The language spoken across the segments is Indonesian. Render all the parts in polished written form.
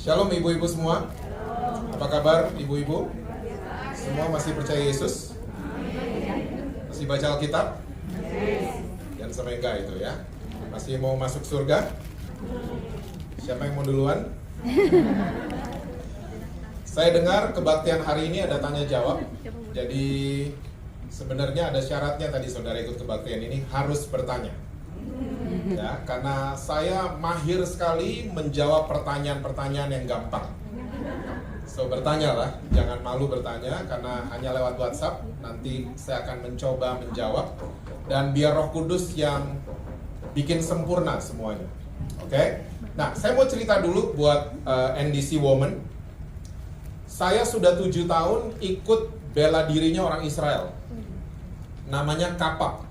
Shalom ibu-ibu semua. Apa kabar ibu-ibu? Semua masih percaya Yesus? Masih baca Alkitab? Jangan sampai enggak itu ya. Masih mau masuk surga? Siapa yang mau duluan? Saya dengar kebaktian hari ini ada tanya jawab. Jadi sebenarnya ada syaratnya tadi saudara ikut kebaktian ini harus bertanya. Ya, karena saya mahir sekali menjawab pertanyaan-pertanyaan yang gampang. So bertanyalah, jangan malu bertanya karena hanya lewat WhatsApp. Nanti saya akan mencoba menjawab dan biar Roh Kudus yang bikin sempurna semuanya. Oke? Nah, saya mau cerita dulu buat NDC Women. Saya sudah 7 tahun ikut bela dirinya orang Israel. Namanya Kapap.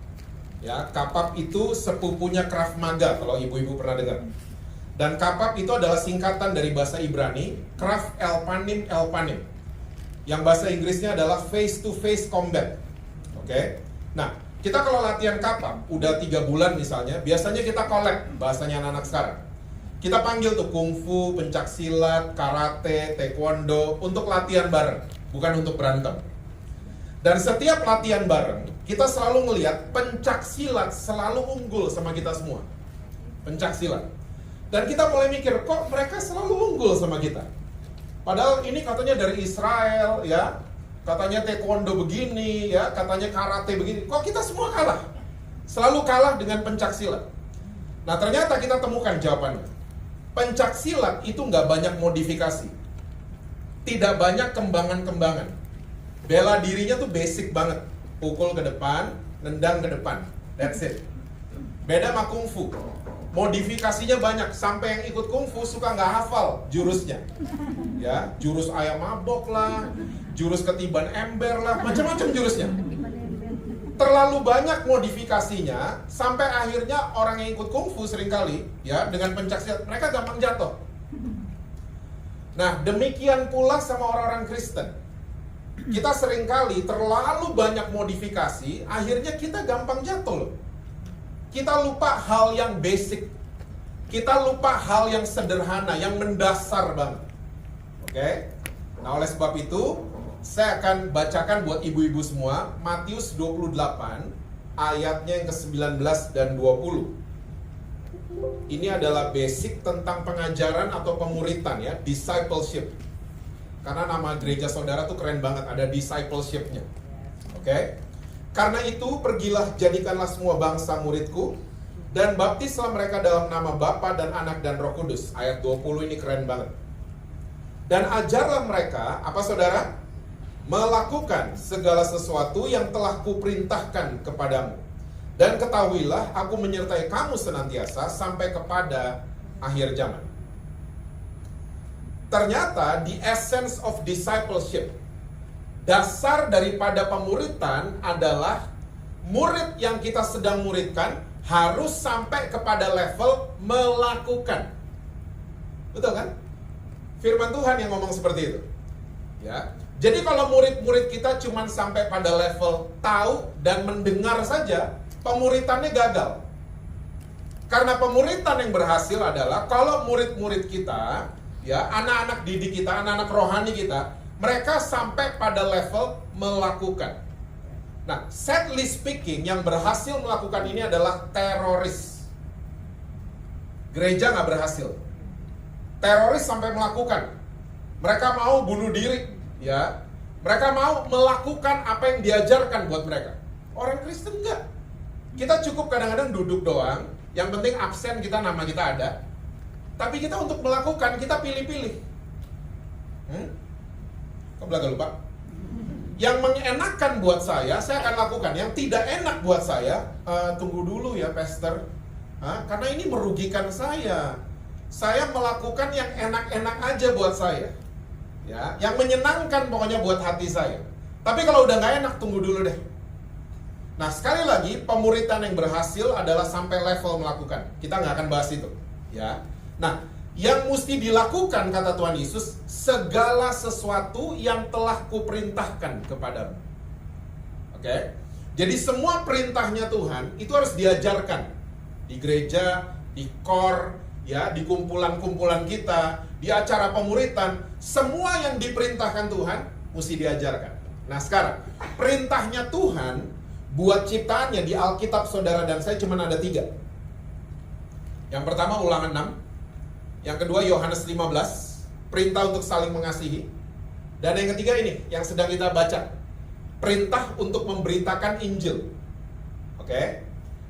Ya, Kapap itu sepupunya Krav Maga kalau ibu-ibu pernah dengar. Dan Kapap itu adalah singkatan dari bahasa Ibrani, Krav Elpanim Elpanim. Yang bahasa Inggrisnya adalah face to face combat. Oke. Nah, kita kalau latihan Kapap udah 3 bulan misalnya, biasanya kita collab bahasanya anak-anak sekarang. Kita panggil tuh kungfu, pencak silat, karate, taekwondo untuk latihan bareng, bukan untuk berantem. Dan setiap latihan bareng, kita selalu ngelihat pencak silat selalu unggul sama kita semua. Pencak silat. Dan kita mulai mikir, kok mereka selalu unggul sama kita? Padahal ini katanya dari Israel, ya. Katanya taekwondo begini, ya. Katanya karate begini. Kok kita semua kalah? Selalu kalah dengan pencak silat. Nah, ternyata kita temukan jawabannya. Pencak silat itu nggak banyak modifikasi. Tidak banyak kembangan-kembangan. Bela dirinya tuh basic banget. Pukul ke depan, nendang ke depan. That's it. Beda sama kungfu. Modifikasinya banyak. Sampai yang ikut kungfu suka nggak hafal jurusnya. Ya, jurus ayam mabok lah, jurus ketiban ember lah, macam-macam jurusnya. Terlalu banyak modifikasinya sampai akhirnya orang yang ikut kungfu seringkali ya dengan pencak silat mereka gampang jatuh. Nah, demikian pula sama orang-orang Kristen. Kita seringkali terlalu banyak modifikasi, akhirnya kita gampang jatuh loh. Kita lupa hal yang basic. Kita lupa hal yang sederhana, yang mendasar banget. Oke? Nah, oleh sebab itu, saya akan bacakan buat ibu-ibu semua, Matius 28, ayatnya yang ke-19 dan 20. Ini adalah basic tentang pengajaran atau pemuritan ya, discipleship. Karena nama gereja saudara tuh keren banget, ada discipleship-nya. Oke? Karena itu, pergilah jadikanlah semua bangsa muridku, dan baptislah mereka dalam nama Bapa dan Anak dan Roh Kudus. Ayat 20 ini keren banget. Dan ajarlah mereka, apa saudara? Melakukan segala sesuatu yang telah kuperintahkan kepadamu. Dan ketahuilah, aku menyertai kamu senantiasa sampai kepada akhir zaman. Ternyata the essence of discipleship, dasar daripada pemuritan adalah murid yang kita sedang muridkan harus sampai kepada level melakukan. Betul kan? Firman Tuhan yang ngomong seperti itu. Ya. Jadi kalau murid-murid kita cuma sampai pada level tahu dan mendengar saja, pemuritannya gagal. Karena pemuritan yang berhasil adalah kalau murid-murid kita, ya, anak-anak didik kita, anak-anak rohani kita, mereka sampai pada level melakukan. Nah, sadly speaking, yang berhasil melakukan ini adalah teroris. Gereja nggak berhasil. Teroris sampai melakukan. Mereka mau bunuh diri, ya. Mereka mau melakukan apa yang diajarkan buat mereka. Orang Kristen enggak. Kita cukup kadang-kadang duduk doang, yang penting absen kita, nama kita ada. Tapi kita untuk melakukan, kita pilih-pilih. Kok belaga lupa? Yang mengenakan buat saya akan lakukan. Yang tidak enak buat saya, tunggu dulu ya pastor. Karena ini merugikan saya. Saya melakukan yang enak-enak aja buat saya. Ya, yang menyenangkan pokoknya buat hati saya. Tapi kalau udah nggak enak, tunggu dulu deh. Nah, sekali lagi, pemuritan yang berhasil adalah sampai level melakukan. Kita nggak akan bahas itu. Ya. Nah, yang mesti dilakukan, kata Tuhan Yesus, segala sesuatu yang telah kuperintahkan kepadamu. Oke? Jadi semua perintahnya Tuhan itu harus diajarkan di gereja, di core, ya, di kumpulan-kumpulan kita, di acara pemuritan, semua yang diperintahkan Tuhan mesti diajarkan. Nah sekarang, perintahnya Tuhan buat ciptaannya di Alkitab saudara dan saya cuma ada 3. Yang pertama Ulangan 6, yang kedua Yohanes 15, perintah untuk saling mengasihi, dan yang ketiga ini yang sedang kita baca, perintah untuk memberitakan Injil. Oke?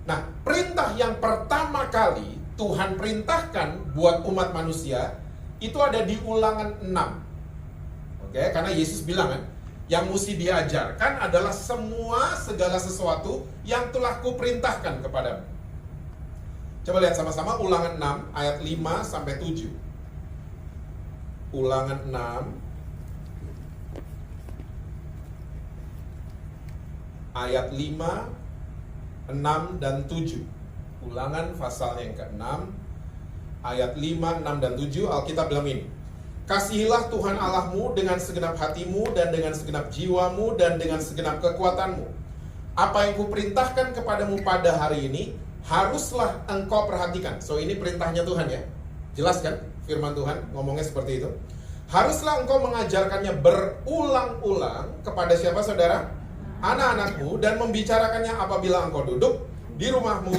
Nah, perintah yang pertama kali Tuhan perintahkan buat umat manusia itu ada di Ulangan 6. Oke, karena Yesus bilang kan, yang mesti diajarkan adalah segala sesuatu yang telah kuperintahkan kepadamu. Coba lihat sama-sama Ulangan 6 ayat 5 sampai 7. Ulangan 6 ayat 5, 6 dan 7. Ulangan pasalnya yang ke-6 ayat 5, 6 dan 7. Alkitab bilang ini, kasihilah Tuhan Allahmu dengan segenap hatimu dan dengan segenap jiwamu dan dengan segenap kekuatanmu. Apa yang kuperintahkan kepadamu pada hari ini haruslah engkau perhatikan. So ini perintahnya Tuhan ya. Jelas kan firman Tuhan ngomongnya seperti itu. Haruslah engkau mengajarkannya berulang-ulang kepada siapa saudara? Anak-anakmu, dan membicarakannya apabila engkau duduk di rumahmu,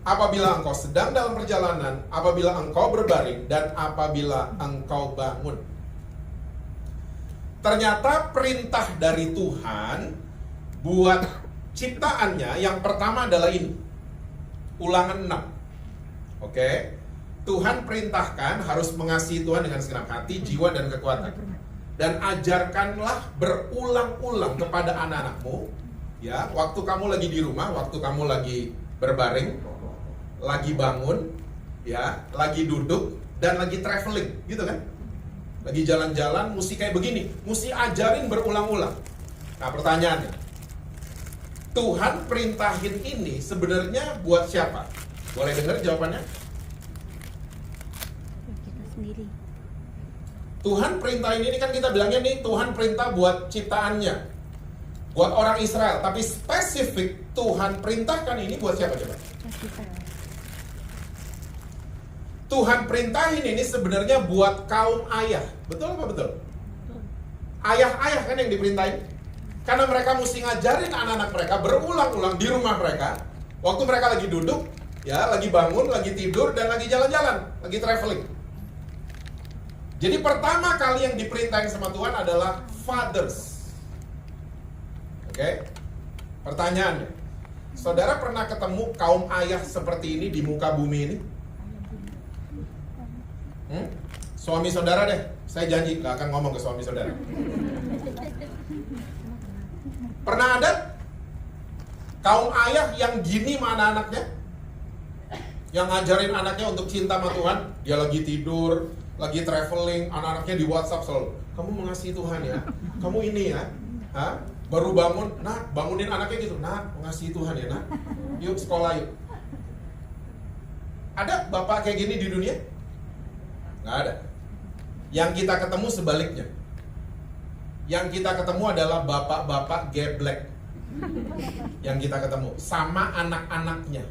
apabila engkau sedang dalam perjalanan, apabila engkau berbaring, dan apabila engkau bangun. Ternyata perintah dari Tuhan buat ciptaannya yang pertama adalah ini. Ulangan 6. Oke. Tuhan perintahkan harus mengasihi Tuhan dengan segenap hati, jiwa, dan kekuatan. Dan ajarkanlah berulang-ulang kepada anak-anakmu, ya, waktu kamu lagi di rumah, waktu kamu lagi berbaring, lagi bangun, ya, lagi duduk, dan lagi traveling, gitu kan? Lagi jalan-jalan, mesti kayak begini, mesti ajarin berulang-ulang. Nah pertanyaannya, Tuhan perintahin ini sebenarnya buat siapa? Boleh dengar jawabannya? Kita sendiri. Tuhan perintahin ini kan kita bilangnya nih, Tuhan perintah buat ciptaannya, buat orang Israel. Tapi spesifik Tuhan perintahkan ini buat siapa coba? Tuhan perintahin ini sebenarnya buat kaum ayah. Betul apa betul? Ayah-ayah kan yang diperintahin. Karena mereka mesti ngajarin anak-anak mereka berulang-ulang di rumah mereka, waktu mereka lagi duduk, ya, lagi bangun, lagi tidur, dan lagi jalan-jalan, lagi traveling. Jadi pertama kali yang diperintahin sama Tuhan adalah fathers. Oke? Pertanyaannya, saudara pernah ketemu kaum ayah seperti ini di muka bumi ini? Suami saudara deh, saya janji gak akan ngomong ke suami saudara. Pernah ada kaum ayah yang gini sama anak-anaknya? Yang ngajarin anaknya untuk cinta sama Tuhan. Dia lagi tidur, lagi traveling, anak-anaknya di WhatsApp selalu, kamu mengasihi Tuhan ya, kamu ini ya, Hah? Baru bangun, nak, bangunin anaknya gitu, nak, mengasihi Tuhan ya, nak, yuk sekolah yuk. Ada bapak kayak gini di dunia? Nggak ada. Yang kita ketemu sebaliknya. Yang kita ketemu adalah bapak-bapak geblek. Yang kita ketemu sama anak-anaknya.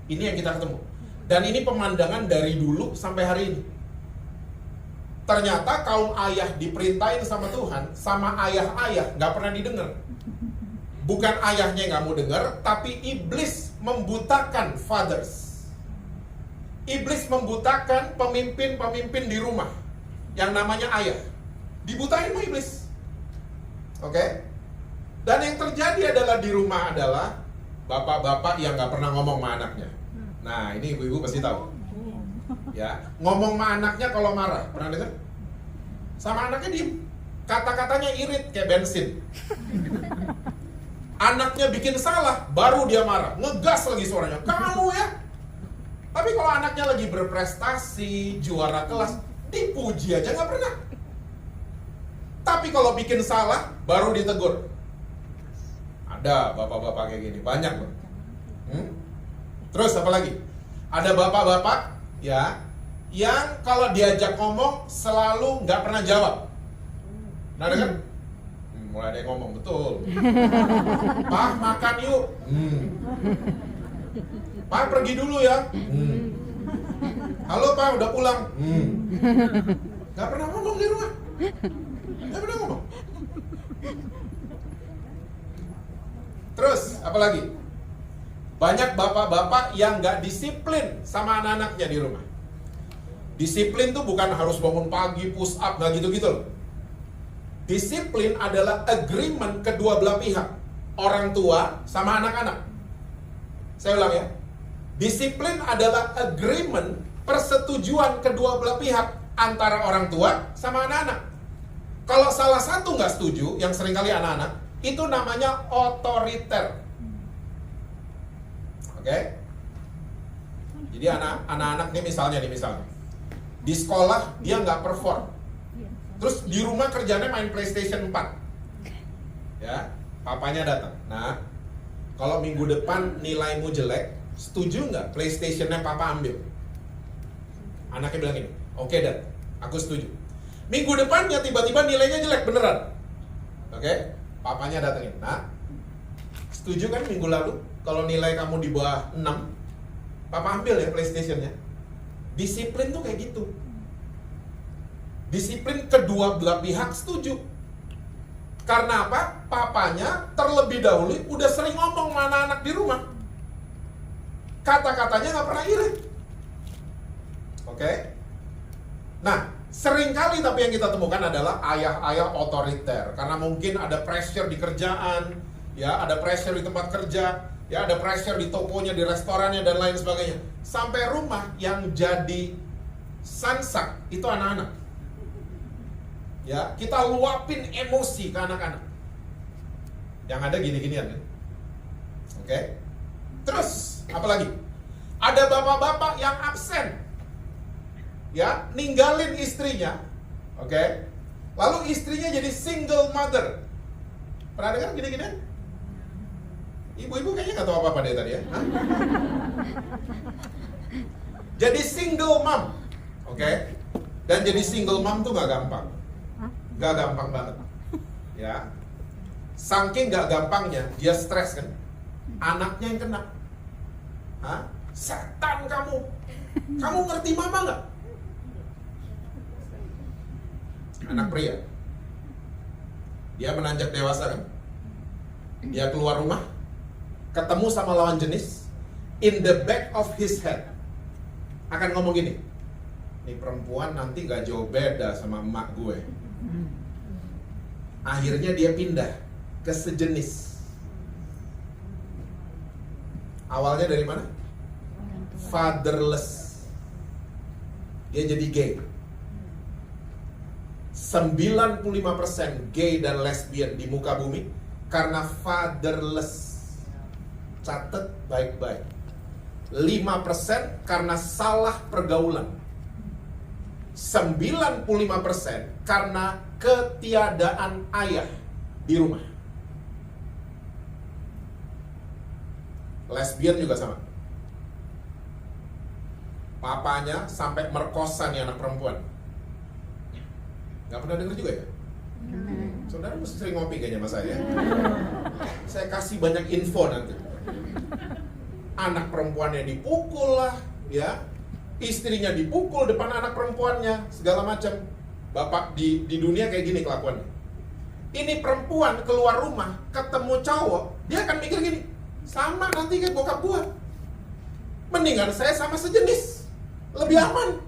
Ini yang kita ketemu. Dan ini pemandangan dari dulu sampai hari ini. Ternyata kaum ayah diperintahin sama Tuhan, sama ayah-ayah nggak pernah didengar. Bukan ayahnya nggak mau dengar, tapi iblis membutakan fathers. Iblis membutakan pemimpin-pemimpin di rumah yang namanya ayah. Dibutain sama iblis. Oke? Dan yang terjadi adalah di rumah adalah bapak-bapak yang nggak pernah ngomong sama anaknya. Nah, ini ibu-ibu pasti tahu. Ya, ngomong sama anaknya kalau marah, pernah dengar? Sama anaknya diem. Kata-katanya irit kayak bensin. Anaknya bikin salah, baru dia marah, ngegas lagi suaranya. Kamu ya. Tapi kalau anaknya lagi berprestasi, juara kelas, dipuji aja nggak pernah. Tapi kalau bikin salah, baru ditegur. Ada bapak-bapak kayak gini, banyak loh. Terus apa lagi? Ada bapak-bapak ya yang kalau diajak ngomong selalu nggak pernah jawab. Nah dengar? Mulai ada yang ngomong betul. Pak makan yuk. Pak pergi dulu ya. Halo Pak, udah pulang? Gak pernah ngomong di rumah. Gak pernah ngomong. Terus, apa lagi? Banyak bapak-bapak yang gak disiplin sama anak-anaknya di rumah. Disiplin tuh bukan harus bangun pagi, push up, gak gitu-gitu loh. Disiplin adalah agreement kedua belah pihak. Orang tua sama anak-anak. Saya ulang ya. Disiplin adalah agreement, persetujuan kedua belah pihak antara orang tua sama anak-anak. Kalau salah satu nggak setuju, yang seringkali anak-anak, itu namanya otoriter. Oke? Jadi anak-anak nih misalnya, di sekolah dia nggak perform, terus di rumah kerjanya main PlayStation 4. Ya, papanya datang. Nah, kalau minggu depan nilaimu jelek, setuju nggak PlayStation-nya papa ambil? Anaknya bilang ini, oke Dad, aku setuju. Minggu depannya tiba-tiba nilainya jelek beneran. Oke, papanya datengin. Nah, setuju kan minggu lalu kalau nilai kamu di bawah 6, papa ambil ya PlayStation-nya. Disiplin tuh kayak gitu. Disiplin kedua belah pihak setuju. Karena apa? Papanya terlebih dahulu udah sering ngomong sama anak-anak di rumah. Kata-katanya gak pernah irit. Oke? Nah, seringkali tapi yang kita temukan adalah ayah-ayah otoriter. Karena mungkin ada pressure di kerjaan, ya, ada pressure di tempat kerja, ya, ada pressure di tokonya, di restorannya, dan lain sebagainya. Sampai rumah yang jadi sansak itu anak-anak. Ya, kita luapin emosi ke anak-anak. Yang ada gini-ginian kan. Oke? Terus, apa lagi? Ada bapak-bapak yang absen. Ya, ninggalin istrinya. Oke? Lalu istrinya jadi single mother. Pernah dengar gini-ginian? Ibu-ibu kayaknya nggak tahu apa-apa deh tadi ya. Hah? Jadi single mom. Oke? Dan jadi single mom tuh nggak gampang. Gak gampang banget, ya. Saking gak gampangnya, dia stres kan. Anaknya yang kena. Hah? Setan kamu. Kamu ngerti mama gak? Anak pria. Dia menanjak dewasa kan. Dia keluar rumah, ketemu sama lawan jenis. In the back of his head akan ngomong gini, nih perempuan nanti gak jauh beda sama emak gue. Akhirnya dia pindah ke sejenis. Awalnya dari mana? Fatherless. Dia jadi gay. 95% gay dan lesbian di muka bumi karena fatherless. Catat baik-baik. 5% karena salah pergaulan. 95% karena ketiadaan ayah di rumah. Lesbian juga sama. Papanya sampai merkosa nih anak perempuan. Gak pernah denger juga ya? Saudara mesti sering ngopi kayaknya sama saya. Saya kasih banyak info nanti. Anak perempuannya dipukul lah, ya. Istrinya dipukul depan anak perempuannya, segala macam. Bapak di dunia kayak gini kelakuannya. Ini perempuan keluar rumah, ketemu cowok, dia akan mikir gini, sama nanti kayak bokap gua. Mendingan saya sama sejenis, lebih aman.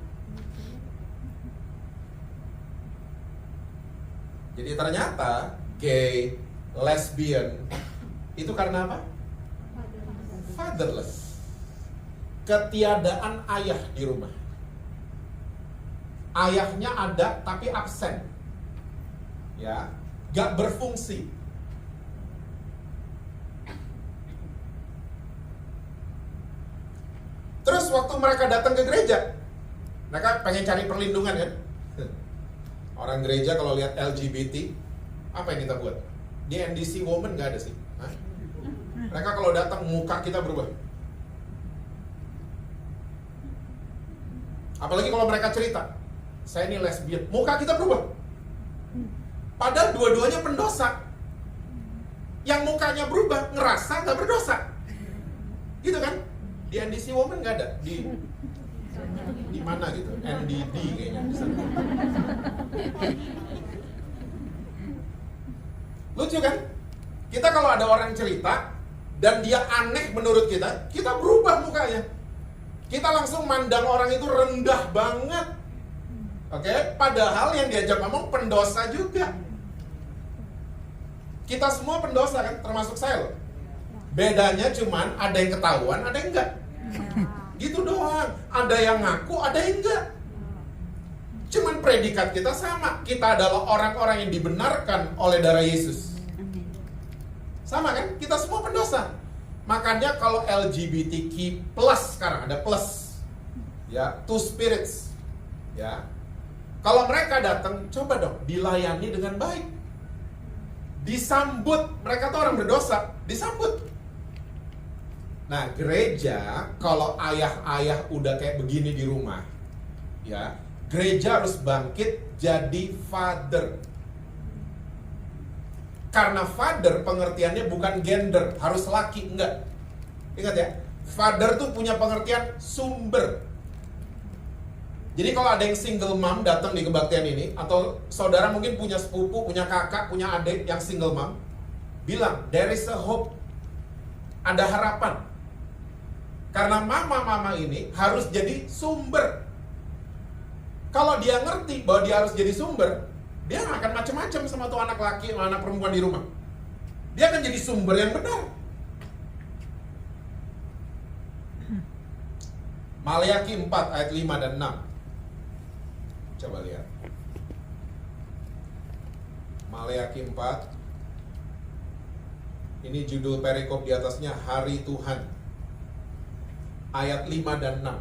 Jadi ternyata gay, lesbian itu karena apa? Fatherless. Ketiadaan ayah di rumah. Ayahnya ada tapi absen. Ya, gak berfungsi. Terus waktu mereka datang ke gereja, mereka pengen cari perlindungan kan? Orang gereja kalau lihat LGBT, apa yang kita buat? Di NDC Women gak ada sih. Hah? Mereka kalau datang muka kita berubah. Apalagi kalau mereka cerita, saya ini lesbian, muka kita berubah. Padahal dua-duanya pendosa. Yang mukanya berubah, ngerasa gak berdosa. Gitu kan? Di NDC Women gak ada. Di Di mana gitu? NDD kayaknya. Lucu kan? Kita kalau ada orang cerita dan dia aneh menurut kita berubah mukanya. Kita langsung mandang orang itu rendah banget. Oke? Padahal yang diajak ngomong pendosa juga. Kita semua pendosa kan, termasuk saya loh. Bedanya cuman ada yang ketahuan, ada yang enggak. Gitu doang. Ada yang ngaku, ada yang enggak. Cuman predikat kita sama. Kita adalah orang-orang yang dibenarkan oleh darah Yesus. Sama kan? Kita semua pendosa. Makanya kalau LGBTQ plus sekarang ada plus. Ya, two spirits. Ya. Kalau mereka datang, coba dong dilayani dengan baik. Disambut, mereka tuh orang berdosa, disambut. Nah, gereja kalau ayah-ayah udah kayak begini di rumah, ya, gereja harus bangkit jadi father. Karena father pengertiannya bukan gender, harus laki, enggak. Ingat ya, father tuh punya pengertian sumber. Jadi kalau ada yang single mom datang di kebaktian ini, atau saudara mungkin punya sepupu, punya kakak, punya adik yang single mom, bilang, there is a hope. Ada harapan. Karena mama-mama ini harus jadi sumber. Kalau dia ngerti bahwa dia harus jadi sumber, dia nggak akan macam-macam sama tuh anak laki atau anak perempuan di rumah. Dia akan jadi sumber yang benar. Maleakhi 4 ayat 5 dan 6. Coba lihat. Maleakhi 4. Ini judul perikop di atasnya Hari Tuhan. Ayat 5 dan 6.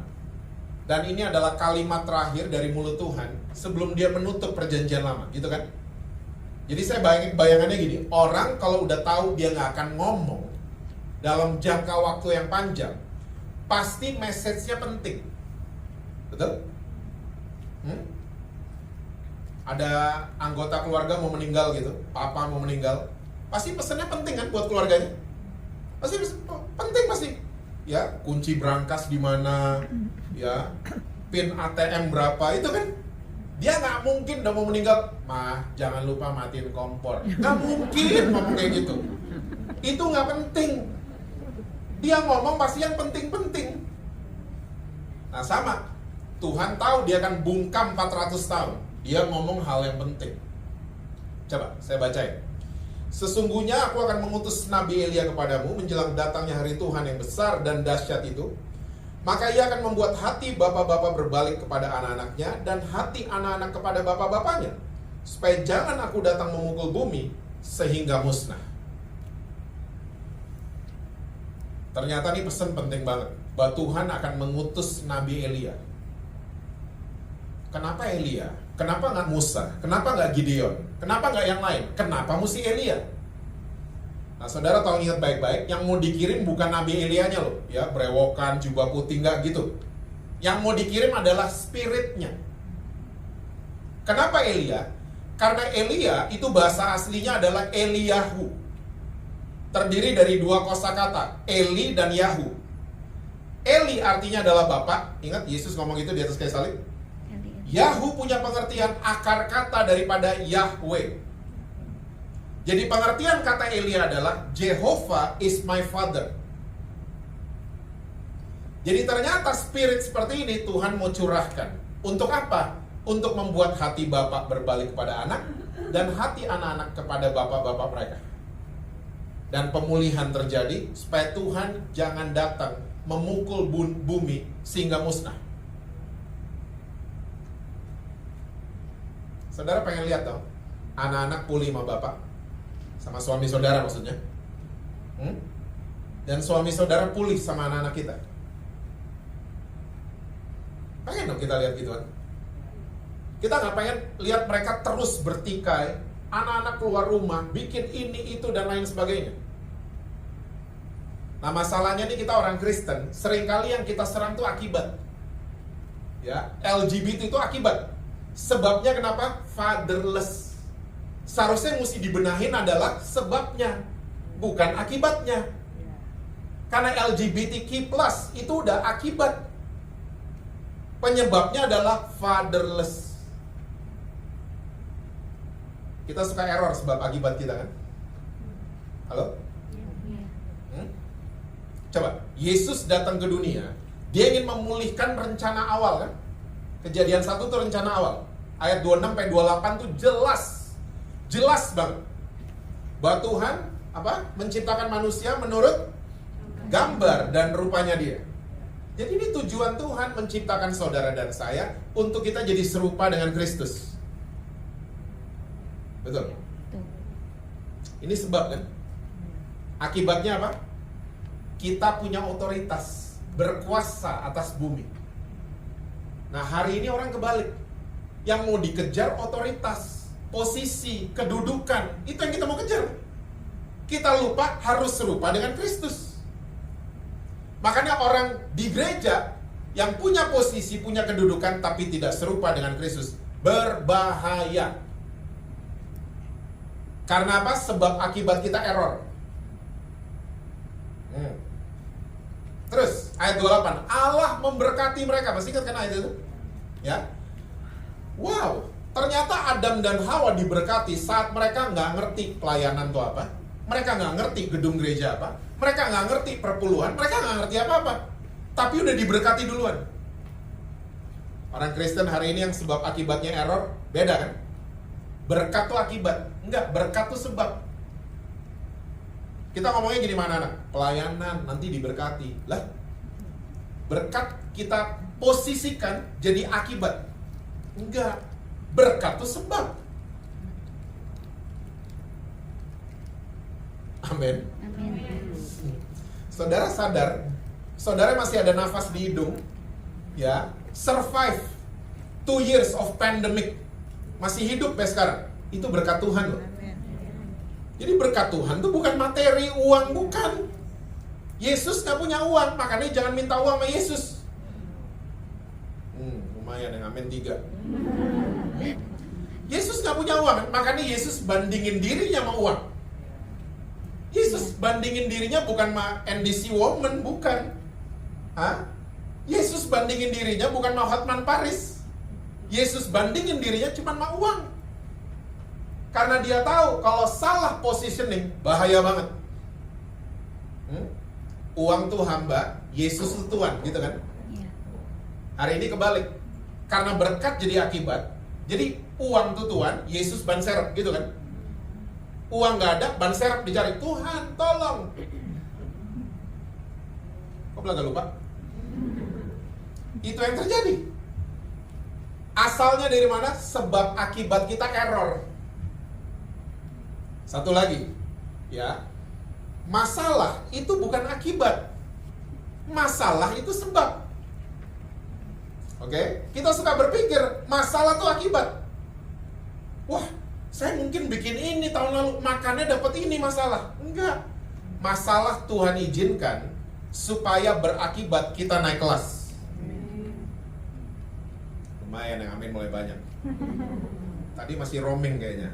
Dan ini adalah kalimat terakhir dari mulut Tuhan sebelum dia menutup perjanjian lama, gitu kan? Jadi saya bayangannya gini, orang kalau udah tahu dia nggak akan ngomong dalam jangka waktu yang panjang, pasti message-nya penting. Betul? Ada anggota keluarga mau meninggal gitu, papa mau meninggal, pasti pesannya penting kan buat keluarganya? Pasti penting pasti. Ya, kunci brankas di mana, ya, pin ATM berapa, itu kan dia nggak mungkin udah mau meninggal, mah jangan lupa matiin kompor. Nggak mungkin ngomong kayak gitu. Itu nggak penting. Dia ngomong pasti yang penting-penting. Nah sama, Tuhan tahu dia akan bungkam 400 tahun. Dia ngomong hal yang penting. Coba saya bacain. Sesungguhnya aku akan mengutus Nabi Elia kepadamu menjelang datangnya hari Tuhan yang besar dan dahsyat itu. Maka ia akan membuat hati bapak-bapak berbalik kepada anak-anaknya dan hati anak-anak kepada bapak-bapaknya, supaya jangan aku datang memukul bumi sehingga musnah. Ternyata ini pesan penting banget, bahwa Tuhan akan mengutus Nabi Elia. Kenapa Elia? Kenapa nggak Musa? Kenapa nggak Gideon? Kenapa nggak yang lain? Kenapa mesti Elia? Nah, saudara tahu, ingat baik-baik, yang mau dikirim bukan Nabi Elianya loh, ya, brewokan, jubah putih, nggak gitu. Yang mau dikirim adalah spiritnya. Kenapa Elia? Karena Elia itu bahasa aslinya adalah Eliyahu. Terdiri dari dua kosakata, Eli dan Yahu. Eli artinya adalah bapak. Ingat Yesus ngomong itu di atas kayu salib. Yahu punya pengertian akar kata daripada Yahweh. Jadi pengertian kata Elia adalah Jehovah is my father. Jadi ternyata spirit seperti ini Tuhan mau curahkan. Untuk apa? Untuk membuat hati bapak berbalik kepada anak dan hati anak-anak kepada bapak-bapak mereka. Dan pemulihan terjadi supaya Tuhan jangan datang memukul bumi sehingga musnah. Saudara pengen lihat dong, anak-anak pulih sama bapak, sama suami saudara maksudnya, dan suami saudara pulih sama anak-anak kita. Pengen dong kita lihat gituan. Kita nggak pengen lihat mereka terus bertikai, anak-anak keluar rumah, bikin ini, itu, dan lain sebagainya. Nah masalahnya nih, kita orang Kristen, seringkali yang kita serang tuh akibat. Ya, LGBT itu akibat. Sebabnya kenapa? Fatherless. Seharusnya yang mesti dibenahin adalah sebabnya, bukan akibatnya. Karena LGBTQ+ itu udah akibat. Penyebabnya adalah fatherless. Kita suka error sebab akibat kita kan? Halo? Coba, Yesus datang ke dunia, dia ingin memulihkan rencana awal kan? Kejadian 1 itu rencana awal. Ayat 26 sampai 28 tuh jelas banget. Bahwa Tuhan menciptakan manusia menurut gambar dan rupanya dia. Jadi ini tujuan Tuhan menciptakan saudara dan saya untuk kita jadi serupa dengan Kristus. Betul? Ini sebab kan? Akibatnya apa? Kita punya otoritas, berkuasa atas bumi. Nah, hari ini orang kebalik. Yang mau dikejar otoritas, posisi, kedudukan. Itu yang kita mau kejar. Kita lupa harus serupa dengan Kristus. Makanya orang di gereja yang punya posisi, punya kedudukan, tapi tidak serupa dengan Kristus, berbahaya. Karena apa? Sebab akibat kita error. Terus ayat 28, Allah memberkati mereka. Masih ingat kan ayat itu? Ya. Wow, ternyata Adam dan Hawa diberkati saat mereka nggak ngerti pelayanan itu apa. Mereka nggak ngerti gedung gereja apa. Mereka nggak ngerti perpuluhan. Mereka nggak ngerti apa-apa. Tapi udah diberkati duluan. Orang Kristen hari ini yang sebab akibatnya error, beda kan? Berkat tuh akibat. Enggak, berkat tuh sebab. Kita ngomongnya gini mana anak? Pelayanan nanti diberkati. Lah, berkat kita posisikan jadi akibat. Enggak, berkat tuh sebab. Amin. Saudara sadar, saudara masih ada nafas di hidung, ya, survive 2 years of pandemic, masih hidup ya sekarang. Itu berkat Tuhan loh. Jadi berkat Tuhan tuh bukan materi, uang, bukan. Yesus gak punya uang, makanya jangan minta uang sama Yesus. Lumayan yang amin 3. Yesus gak punya uang, makanya Yesus bandingin dirinya sama uang. Yesus bandingin dirinya bukan sama NDC Woman, bukan. Yesus bandingin dirinya bukan sama Hotman Paris. Yesus bandingin dirinya cuma sama uang. Karena dia tahu kalau salah positioning bahaya banget. Uang tuh hamba, Yesus tuh Tuhan, gitu kan? Hari ini kebalik. Karena berkat jadi akibat. Jadi uang tuh Tuhan, Yesus ban serep, gitu kan? Uang gak ada, ban serep dicari. Tuhan, tolong. Kok bilang gak lupa? Itu yang terjadi. Asalnya dari mana? Sebab akibat kita error. Satu lagi, ya, masalah itu bukan akibat, masalah itu sebab. Oke, kita suka berpikir masalah itu akibat. Wah, saya mungkin bikin ini tahun lalu, makannya dapat ini masalah. Enggak, masalah Tuhan izinkan supaya berakibat kita naik kelas. Lumayan yang amin mulai banyak. Tadi masih roaming kayaknya.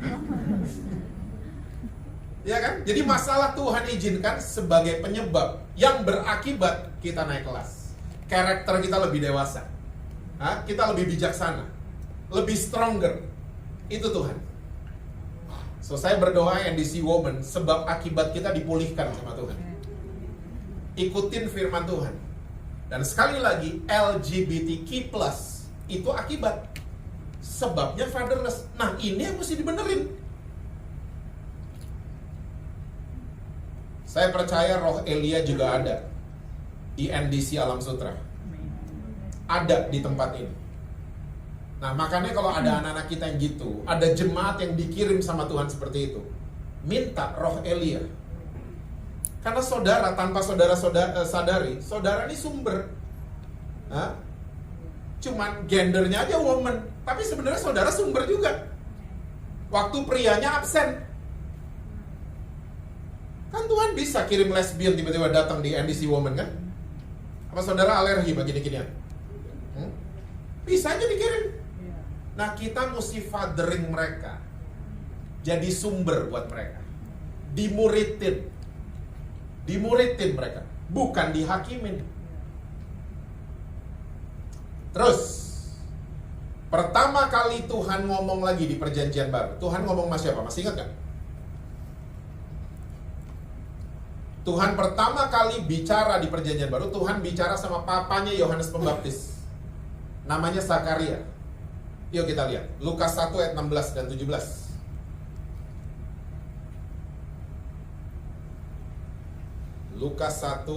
Ya kan? Jadi masalah Tuhan izinkan sebagai penyebab yang berakibat kita naik kelas. Karakter kita lebih dewasa. Kita lebih bijaksana. Lebih stronger. Itu Tuhan. So saya berdoa NDC Woman sebab akibat kita dipulihkan sama Tuhan. Ikutin firman Tuhan. Dan sekali lagi LGBTQ+ itu akibat. Sebabnya fatherless. Nah ini yang mesti dibenerin. Saya percaya roh Elia juga ada di NDC Alam Sutra. Ada di tempat ini. Nah makanya kalau ada anak-anak kita yang gitu, ada jemaat yang dikirim sama Tuhan seperti itu, minta roh Elia. Karena saudara, tanpa saudara sadari, saudara ini sumber. Cuman gendernya aja woman, tapi sebenarnya saudara sumber juga. Waktu prianya absen, kan Tuhan bisa kirim lesbian tiba-tiba datang di NDC Woman kan? Apa saudara alergi bagi gini-ginian? Bisa aja dikirim. Nah kita mesti fathering mereka. Jadi sumber buat mereka. Dimuridin mereka. Bukan dihakimin. Terus, pertama kali Tuhan ngomong lagi di perjanjian baru. Tuhan ngomong sama siapa? Masih ingat gak? Tuhan pertama kali bicara di perjanjian baru, Tuhan bicara sama papanya Yohanes Pembaptis. Namanya Zakaria. Yuk kita lihat. Lukas 1 ayat 16 dan 17. Lukas 1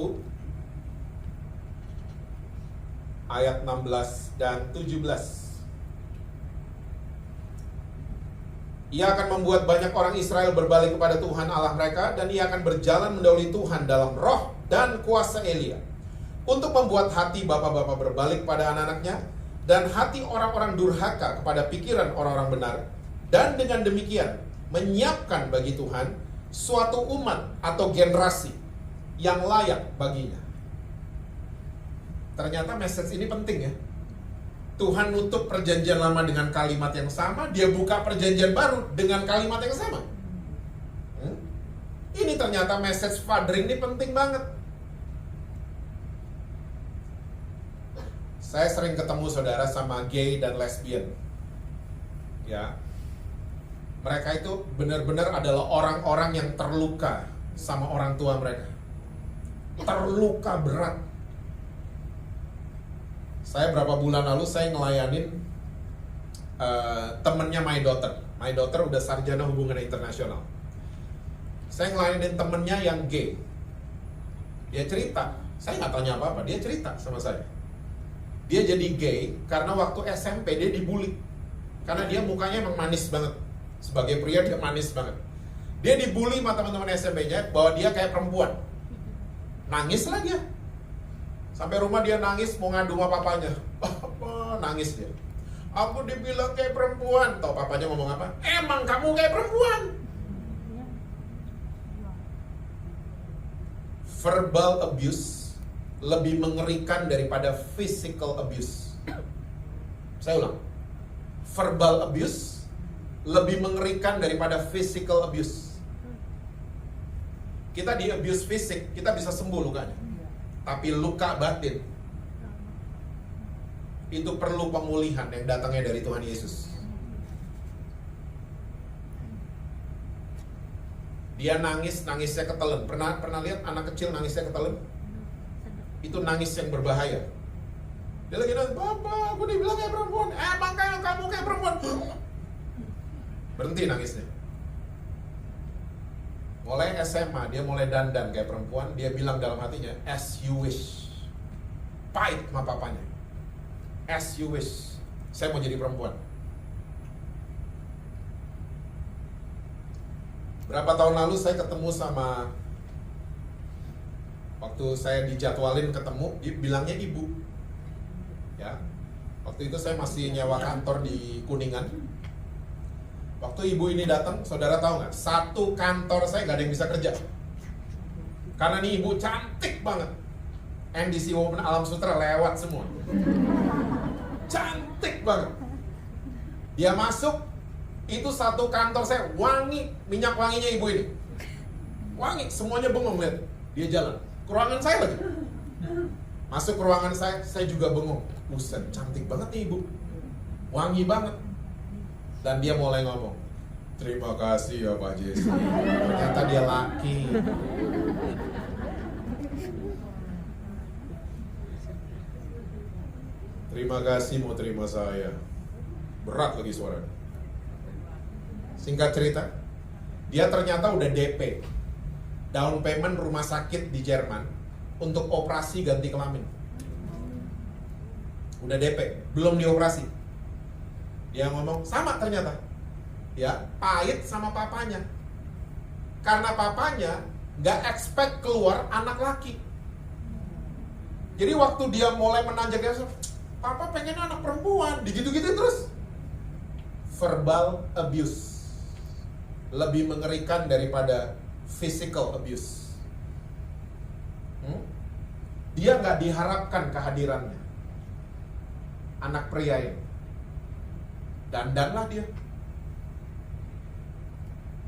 ayat 16 dan 17. Ia akan membuat banyak orang Israel berbalik kepada Tuhan Allah mereka, dan ia akan berjalan mendahului Tuhan dalam roh dan kuasa Elia, untuk membuat hati bapak-bapak berbalik pada anak-anaknya, dan hati orang-orang durhaka kepada pikiran orang-orang benar, dan dengan demikian menyiapkan bagi Tuhan suatu umat atau generasi yang layak baginya. Ternyata message ini penting ya. Tuhan nutup perjanjian lama dengan kalimat yang sama, dia buka perjanjian baru dengan kalimat yang sama. Ini ternyata message fathering ini penting banget. Saya sering ketemu saudara sama gay dan lesbian. Ya. Mereka itu benar-benar adalah orang-orang yang terluka sama orang tua mereka. Terluka berat. Saya berapa bulan lalu saya ngelayanin temennya my daughter. My daughter udah sarjana hubungan internasional. Saya ngelayanin temennya yang gay. Dia cerita, saya nggak tanya apa-apa, dia cerita sama saya. Dia jadi gay karena waktu SMP dia dibully. Karena dia mukanya emang manis banget. Sebagai pria dia manis banget. Dia dibully sama teman-teman SMP-nya bahwa dia kayak perempuan. Nangis lah dia. Sampai rumah dia nangis, mau ngadu sama papanya. Papa, nangis dia. Aku dibilang kayak perempuan. Tahu papanya ngomong apa? Emang kamu kayak perempuan. Verbal abuse lebih mengerikan daripada physical abuse. Saya ulang. Verbal abuse lebih mengerikan daripada physical abuse. Kita di abuse fisik, kita bisa sembuh lukanya. Tapi luka batin itu perlu pemulihan yang datangnya dari Tuhan Yesus. Dia nangis, nangisnya ketelen. Pernah lihat anak kecil nangisnya ketelen? Itu nangis yang berbahaya. Dia lagi nangis, "Papa, aku dibilang kayak perempuan." Emang kamu kayak perempuan? Berhenti nangisnya. Mulai SMA, dia mulai dandan kayak perempuan. Dia bilang dalam hatinya, "As you wish." Pahit sama papanya. "As you wish, saya mau jadi perempuan." Berapa tahun lalu saya ketemu sama, waktu saya dijadwalin ketemu, bilangnya ibu. Ya, waktu itu saya masih nyewa kantor di Kuningan. Waktu ibu ini datang, saudara tahu nggak? Satu kantor saya nggak ada yang bisa kerja. Karena nih ibu cantik banget. NDC Women Alam Sutra lewat semua. Cantik banget. Dia masuk, itu satu kantor saya wangi, minyak wanginya ibu ini. Wangi, semuanya bengong lihat. Dia jalan. Ke ruangan saya lagi. Masuk ke ruangan saya juga bengong. Buset, cantik banget nih ibu. Wangi banget. Dan dia mulai ngomong, "Terima kasih ya Pak Jesse." Ternyata dia laki. "Terima kasih mau terima saya." Berat lagi suara. Singkat cerita, dia ternyata udah DP, down payment rumah sakit di Jerman untuk operasi ganti kelamin. Udah DP, belum dioperasi. Dia ngomong, sama ternyata. Ya, pahit sama papanya. Karena papanya gak expect keluar anak laki. Jadi waktu dia mulai menanjak, dia bilang, "Papa pengen anak perempuan." Digitu-gitu terus. Verbal abuse lebih mengerikan daripada physical abuse. Dia gak diharapkan kehadirannya. Anak pria ini. Dandanlah dia.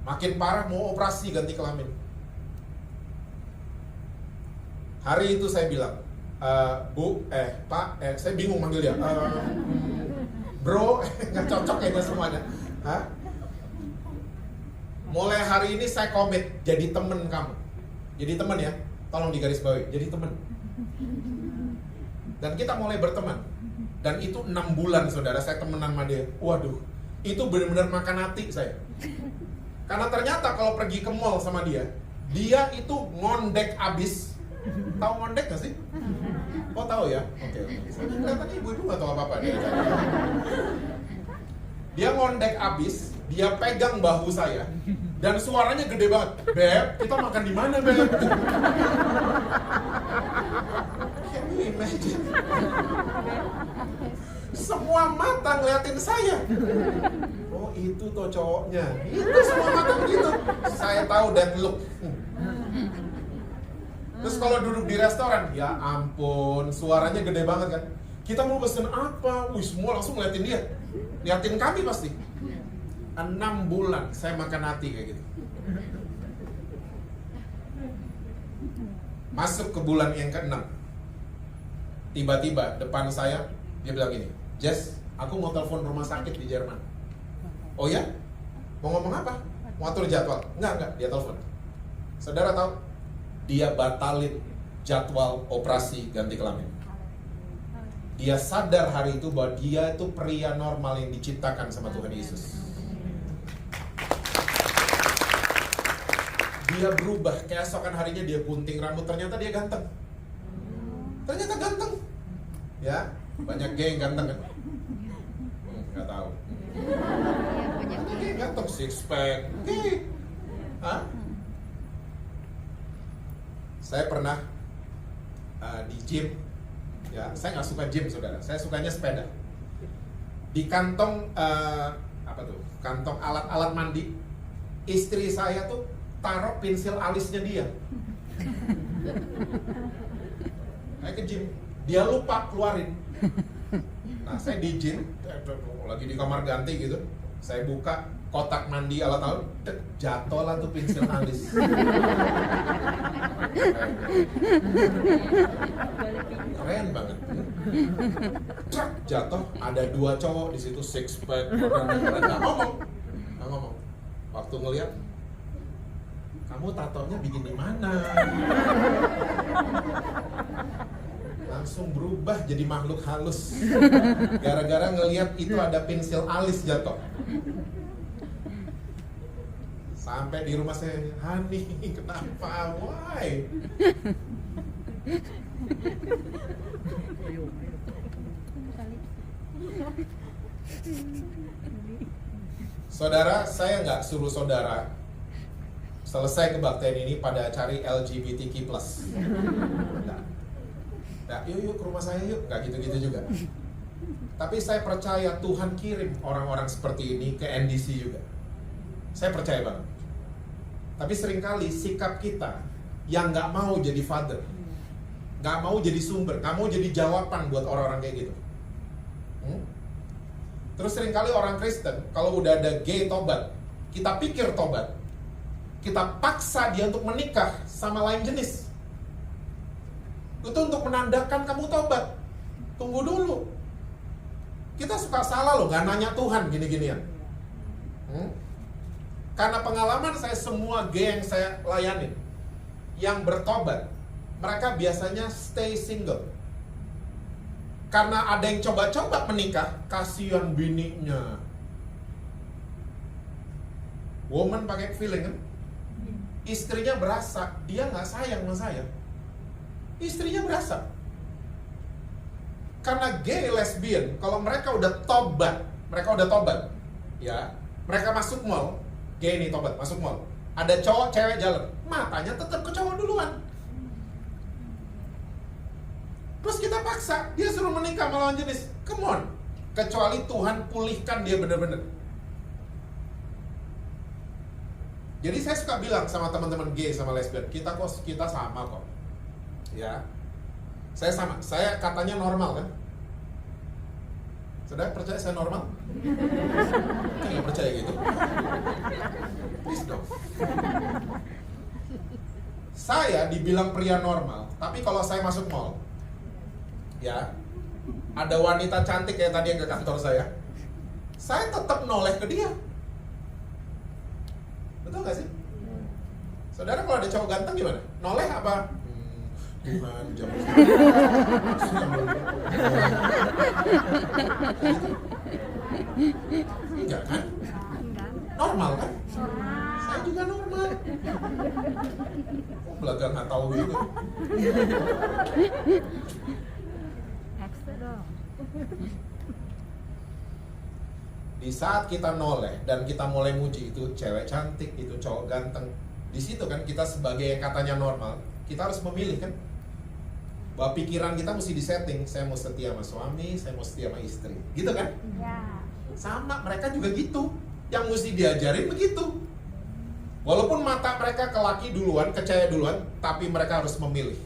Makin parah, mau operasi ganti kelamin. Hari itu saya bilang, Bu, Pak, saya bingung manggil dia. Bro, nggak cocok kayaknya semuanya. Hah? Mulai hari ini saya komit jadi temen kamu. Jadi teman ya, tolong digarisbawahi, jadi teman. Dan kita mulai berteman. Dan itu 6 bulan saudara saya temenan sama dia. Waduh, itu benar-benar makan hati saya. Karena ternyata kalau pergi ke mall sama dia itu ngondek abis. Tahu ngondek gak sih? Oh tahu ya? Oke. Kelihatannya ibu-ibu gak tahu apa-apa dia. Dia ngondek abis, dia pegang bahu saya, dan suaranya gede banget. Beb, kita makan di mana, Beb? Can you imagine? Semua mata ngeliatin saya. Oh itu tuh cowoknya. Itu semua mata begitu. Saya tahu that look. Terus kalau duduk di restoran, ya ampun, suaranya gede banget kan. Kita mau pesen apa? Wih, semua langsung ngeliatin dia. Liatin kami pasti. 6 bulan saya makan hati kayak gitu. Masuk ke bulan yang ke-6. Tiba-tiba depan saya, dia bilang gini, Jess, aku mau telepon rumah sakit di Jerman. Oh ya? Mau ngomong apa? Mau atur jadwal? Enggak, dia telepon. Saudara tahu? Dia batalin jadwal operasi ganti kelamin. Dia sadar hari itu bahwa dia itu pria normal yang diciptakan sama Tuhan Yesus. Dia berubah, keesokan harinya dia gunting rambut, ternyata dia ganteng. Ternyata ganteng. Ya, banyak gay yang ganteng kan? Nggak tahu. Banyak gay ganteng, six pack, gay. Hah? Saya pernah di gym, ya saya nggak suka gym saudara, saya sukanya sepeda. Di kantong kantong alat-alat mandi, istri saya tuh taruh pensil alisnya dia. Saya ke gym, dia lupa keluarin. Nah saya di gym, lagi di kamar ganti gitu, saya buka kotak mandi alat-alat, jatuh lah tuh pensil alis. Keren banget. Cak, jatuh, ada 2 cowok di situ, six pack, nggak ngomong. Waktu ngeliat, kamu tatonya bikin di mana? Langsung berubah jadi makhluk halus. Gara-gara ngeliat itu ada pensil alis jatuh. Sampai di rumah saya, Hani, kenapa? Why? Saudara, saya nggak suruh saudara selesai kebaktian ini pada cari LGBTQ+. Nah, yuk ke rumah saya yuk, nggak gitu-gitu juga. Tapi saya percaya Tuhan kirim orang-orang seperti ini ke NDC juga. Saya percaya banget. Tapi seringkali sikap kita yang nggak mau jadi father, nggak mau jadi sumber, nggak mau jadi jawaban buat orang-orang kayak gitu. Terus seringkali orang Kristen, kalau udah ada gay tobat, kita pikir tobat, kita paksa dia untuk menikah sama lain jenis. Itu untuk menandakan kamu tobat. Tunggu dulu. Kita suka salah loh, nggak nanya Tuhan gini-ginian. Karena pengalaman saya, semua gay yang saya layanin yang bertobat, mereka biasanya stay single. Karena ada yang coba-coba menikah, kasihan bininya. Woman pakai feeling kan? Istrinya berasa dia nggak sayang sama saya. Istrinya berasa. Karena gay, lesbian, kalau mereka udah tobat, ya, mereka masuk mall, gay nih tobat, masuk mall, ada cowok cewek jalan, matanya tetap ke cowok duluan. Terus kita paksa, dia suruh menikah sama lawan jenis. Come on. Kecuali Tuhan pulihkan dia benar-benar. Jadi saya suka bilang sama teman-teman gay sama lesbian, kita sama kok. Ya. Saya sama, saya katanya normal kan? Saudara percaya saya normal? Kan nggak percaya gitu? Please dong. Saya dibilang pria normal, tapi kalau saya masuk mall, ya, ada wanita cantik kayak tadi yang ke kantor saya tetap noleh ke dia. Betul gak sih? Saudara, kalau ada cowok ganteng gimana? Noleh apa? Tuhan, jangan. Enggak kan? Normal kan? Saya juga normal. Belaga nggak tahu gitu. Di saat kita noleh dan kita mulai muji itu cewek cantik, itu cowok ganteng, di situ kan kita sebagai yang katanya normal, kita harus memilih kan, bahwa pikiran kita mesti disetting. Saya mau setia sama suami, saya mau setia sama istri, gitu kan? Ya. Sama, mereka juga gitu. Yang mesti diajarin begitu. Walaupun mata mereka ke laki duluan, ke cewek duluan, tapi mereka harus memilih.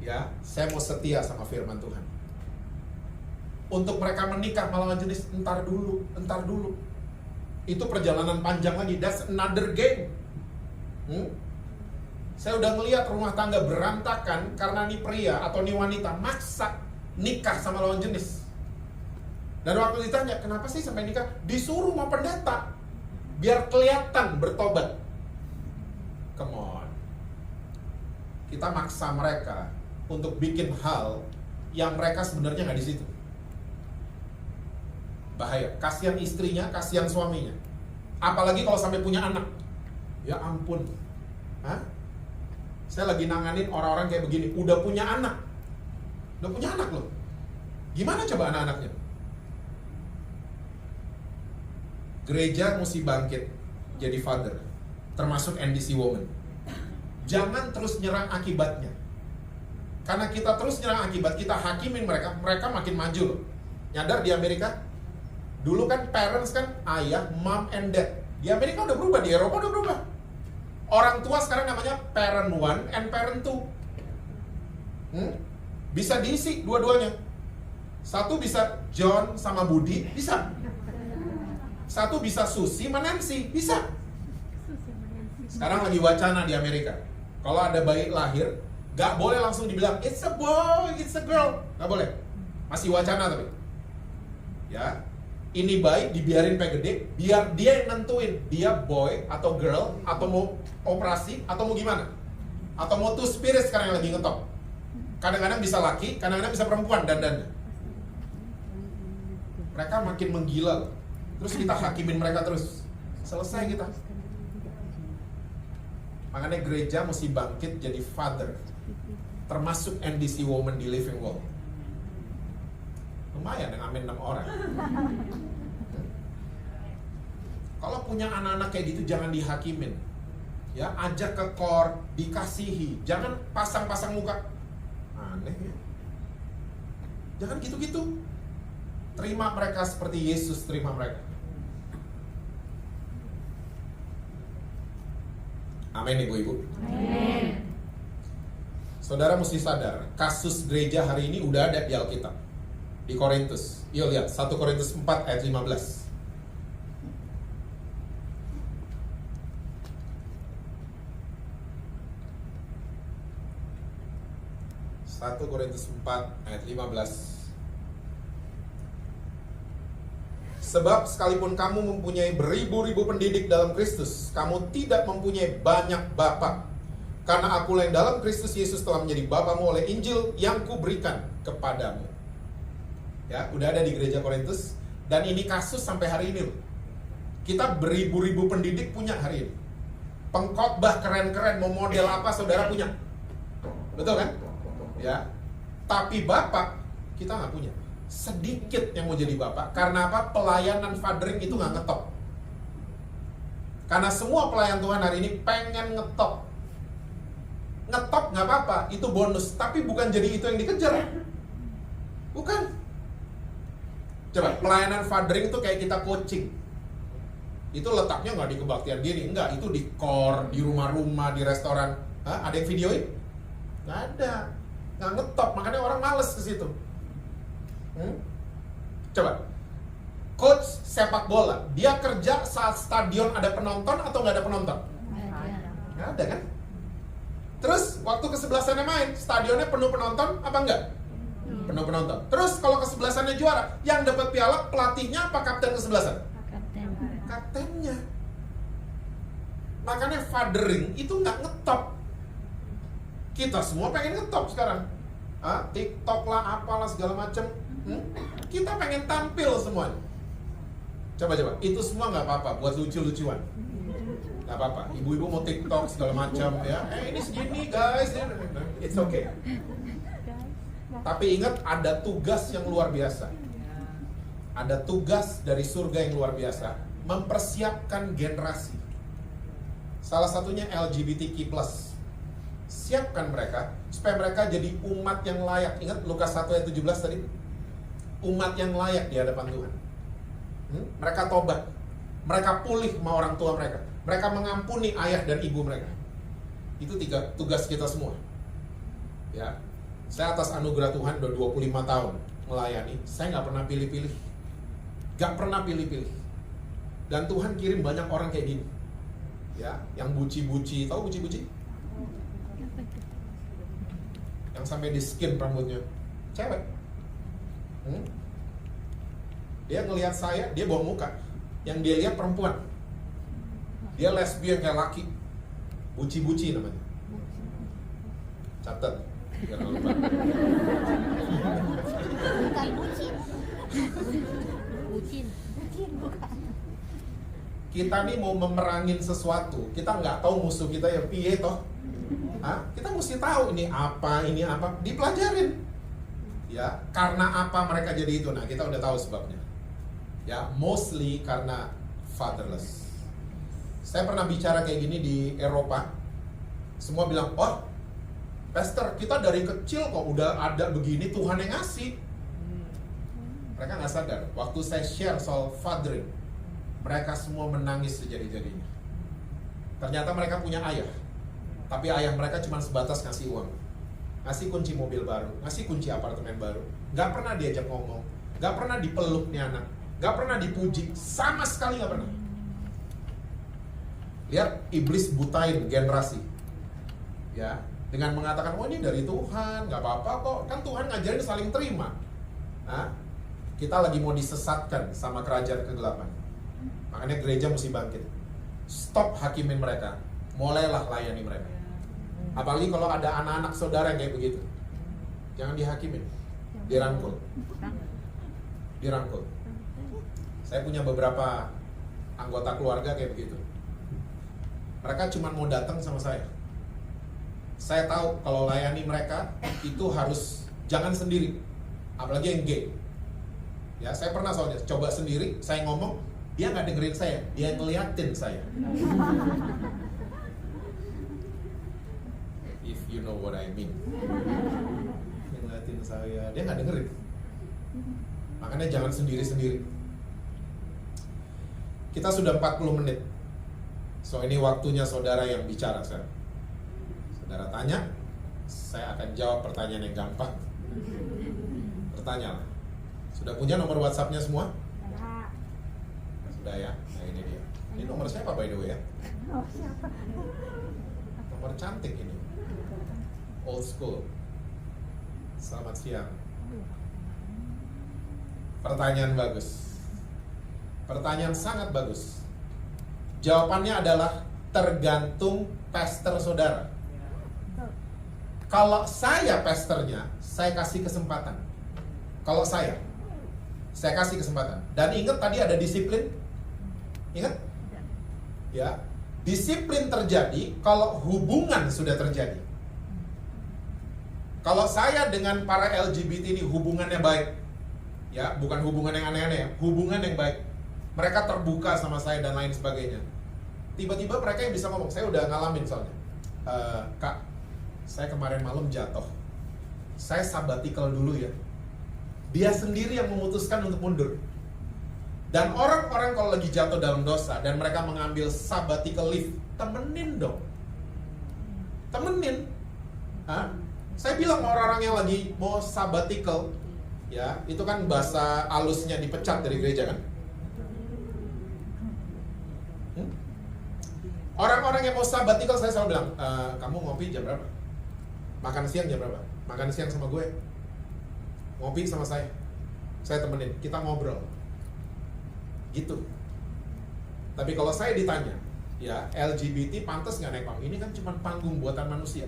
Ya, saya mau setia sama firman Tuhan. Untuk mereka menikah malah jenis entar dulu. Itu perjalanan panjang lagi. That's another game. Saya udah ngelihat rumah tangga berantakan karena nih pria atau nih wanita maksa nikah sama lawan jenis. Dan waktu ditanya, kenapa sih sampai nikah? Disuruh sama pendeta biar kelihatan bertobat. Come on. Kita maksa mereka untuk bikin hal yang mereka sebenarnya nggak di situ. Bahaya. Kasihan istrinya, kasihan suaminya. Apalagi kalau sampai punya anak. Ya ampun. Hah? Saya lagi nanganin orang-orang kayak begini. Udah punya anak loh. Gimana coba anak-anaknya? Gereja mesti bangkit jadi father, termasuk NDC Women. Jangan terus nyerang akibatnya. Karena kita terus nyerang akibat, kita hakimin mereka makin maju loh. Nyadar di Amerika? Dulu kan parents kan ayah, mom and dad. Di Amerika udah berubah, di Eropa udah berubah. Orang tua sekarang namanya parent 1 and parent 2. Bisa diisi dua-duanya. Satu bisa John sama Budi, bisa. Satu bisa Susi sama Nancy, bisa. Sekarang lagi wacana di Amerika, kalau ada bayi lahir, gak boleh langsung dibilang it's a boy, it's a girl. Gak boleh. Masih wacana tapi. Ya, ini bayi dibiarin sampai gede, biar dia yang nentuin dia boy atau girl, atau mau operasi, atau mau gimana, atau mau two spirit sekarang yang lagi ngetop. Kadang-kadang bisa laki, kadang-kadang bisa perempuan dandannya. Mereka makin menggila loh. Terus kita hakimin mereka terus. Selesai kita. Makanya gereja mesti bangkit jadi father. Termasuk NDC Women di Living Wall. Lumayan yang amin 6 orang. Kalau punya anak-anak kayak gitu jangan dihakimin. Ya, ajak ke core, dikasihi. Jangan pasang-pasang muka. Aneh ya. Jangan gitu-gitu. Terima mereka seperti Yesus terima mereka. Amin ibu-ibu. Amin. Saudara mesti sadar, kasus gereja hari ini udah ada di Alkitab. Di Korintus. Yuk lihat, 1 Korintus 4 ayat 15. 1 Korintus 4 ayat 15. Sebab sekalipun kamu mempunyai beribu-ribu pendidik dalam Kristus, kamu tidak mempunyai banyak bapa. Karena akulah yang dalam Kristus Yesus telah menjadi bapamu oleh Injil yang kuberikan kepadamu. Ya, udah ada di gereja Korintus. Dan ini kasus sampai hari ini loh. Kita beribu-ribu pendidik punya hari ini. Pengkhotbah keren-keren, mau model apa saudara punya. Betul kan? Ya. Tapi bapak kita nggak punya. Sedikit yang mau jadi bapak. Karena apa? Pelayanan fathering itu nggak ngetop. Karena semua pelayan Tuhan hari ini pengen ngetop. Ngetop nggak apa-apa, itu bonus. Tapi bukan jadi itu yang dikejar. Bukan. Coba, pelayanan fathering itu kayak kita coaching. Itu letaknya nggak di kebaktian diri. Enggak, itu di core, di rumah-rumah, di restoran. Hah? Ada yang videoin? Nggak ada. Nggak ngetop, makanya orang males ke situ. Coba, coach sepak bola, dia kerja saat stadion ada penonton atau nggak ada penonton? Nggak ada kan? Terus waktu kesebelasannya main, stadionnya penuh penonton apa enggak? penuh penonton. Terus kalau kesebelasannya juara, yang dapat piala pelatihnya apa kapten kesebelasan? Kaptennya. Makanya fathering itu nggak ngetop. Kita semua pengen ngetop sekarang. TikTok lah, apalah segala macem. Kita pengen tampil semuanya. Coba, itu semua nggak apa-apa buat lucu-lucuan. Nggak apa-apa. Ibu-ibu mau TikTok segala macam ya. Ini segini guys, it's okay. Tapi ingat, ada tugas yang luar biasa. Ada tugas dari surga yang luar biasa, mempersiapkan generasi. Salah satunya LGBTQ+. Siapkan mereka supaya mereka jadi umat yang layak. Ingat Lukas 1 ayat 17 tadi? Umat yang layak di hadapan Tuhan. Mereka tobat. Mereka pulih sama orang tua mereka. Mereka mengampuni ayah dan ibu mereka. Itu tugas kita semua. Ya. Saya atas anugerah Tuhan udah 25 tahun melayani. Saya nggak pernah pilih-pilih. Nggak pernah pilih-pilih. Dan Tuhan kirim banyak orang kayak gini. Ya, yang buci-buci. Tahu buci-buci? Yang sampai di skin rambutnya. Cewek. Dia ngelihat saya, dia bawa muka. Yang dia lihat perempuan. Dia lesbian kayak laki. Buci-buci namanya. Catat. Jangan lupa. Bukan bucin. Bucin bukan. Kita nih mau memerangin sesuatu, kita nggak tahu musuh kita ya piye toh. Kita mesti tahu ini apa, dipelajarin. Ya, karena apa mereka jadi itu? Nah, kita udah tahu sebabnya. Ya, mostly karena fatherless. Saya pernah bicara kayak gini di Eropa. Semua bilang, "Oh, Pastor, kita dari kecil kok udah ada begini, Tuhan yang ngasih." Mereka nggak sadar, waktu saya share soal fathering, mereka semua menangis sejadi-jadinya. Ternyata mereka punya ayah, tapi ayah mereka cuma sebatas ngasih uang, ngasih kunci mobil baru, ngasih kunci apartemen baru. Nggak pernah diajak ngomong, nggak pernah dipeluk nih anak, nggak pernah dipuji, sama sekali nggak pernah. Lihat, iblis butain generasi, ya, dengan mengatakan, "Oh, ini dari Tuhan, nggak apa-apa kok, kan Tuhan ngajarin saling terima." Kita lagi mau disesatkan sama kerajaan kegelapan. Makanya gereja mesti bangkit. Stop hakimin mereka, mulailah layani mereka. Apalagi kalau ada anak-anak saudara yang kayak begitu, jangan dihakimin, dirangkul. Saya punya beberapa anggota keluarga kayak begitu. Mereka cuma mau datang sama saya. Saya tahu kalau layani mereka itu harus jangan sendiri, apalagi yang gay. Ya, saya pernah soalnya coba sendiri, saya ngomong, dia nggak dengerin saya, dia ngeliatin saya. If you know what I mean. Ngeliatin saya, dia nggak dengerin. Makanya jangan sendiri-sendiri. Kita sudah 40 menit. So ini waktunya saudara yang bicara sekarang. Saudara tanya, saya akan jawab pertanyaan yang gampang. Bertanyalah. Sudah punya nomor WhatsApp-nya semua? Sudah ya? Nah ini dia. Ini nomor siapa by the way ya? Nomor cantik ini. Old school. Selamat siang. Pertanyaan bagus. Pertanyaan sangat bagus. Jawabannya adalah tergantung pastor saudara. Kalau saya pastornya, saya kasih kesempatan. Kalau saya kasih kesempatan. Dan ingat tadi ada disiplin. Ingat? Ya, disiplin terjadi kalau hubungan sudah terjadi. Kalau saya dengan para LGBT ini hubungannya baik, ya, bukan hubungan yang aneh-aneh ya, hubungan yang baik. Mereka terbuka sama saya dan lain sebagainya. Tiba-tiba mereka yang bisa ngomong, saya udah ngalamin soalnya. Kak, saya kemarin malam jatuh. Saya sabbatical dulu ya. Dia sendiri yang memutuskan untuk mundur. Dan orang-orang kalau lagi jatuh dalam dosa dan mereka mengambil sabbatical leave, temenin dong. Temenin. Saya bilang orang-orang yang lagi mau sabbatical, ya, itu kan bahasa halusnya dipecat dari gereja kan? Orang-orang yang mau sabbatical saya selalu bilang, kamu ngopi jam berapa? Makan siang jam berapa? Makan siang sama gue. ngopi sama saya temenin, kita ngobrol, gitu. Tapi kalau saya ditanya, ya LGBT pantas nggak naik panggung? Ini kan cuma panggung buatan manusia.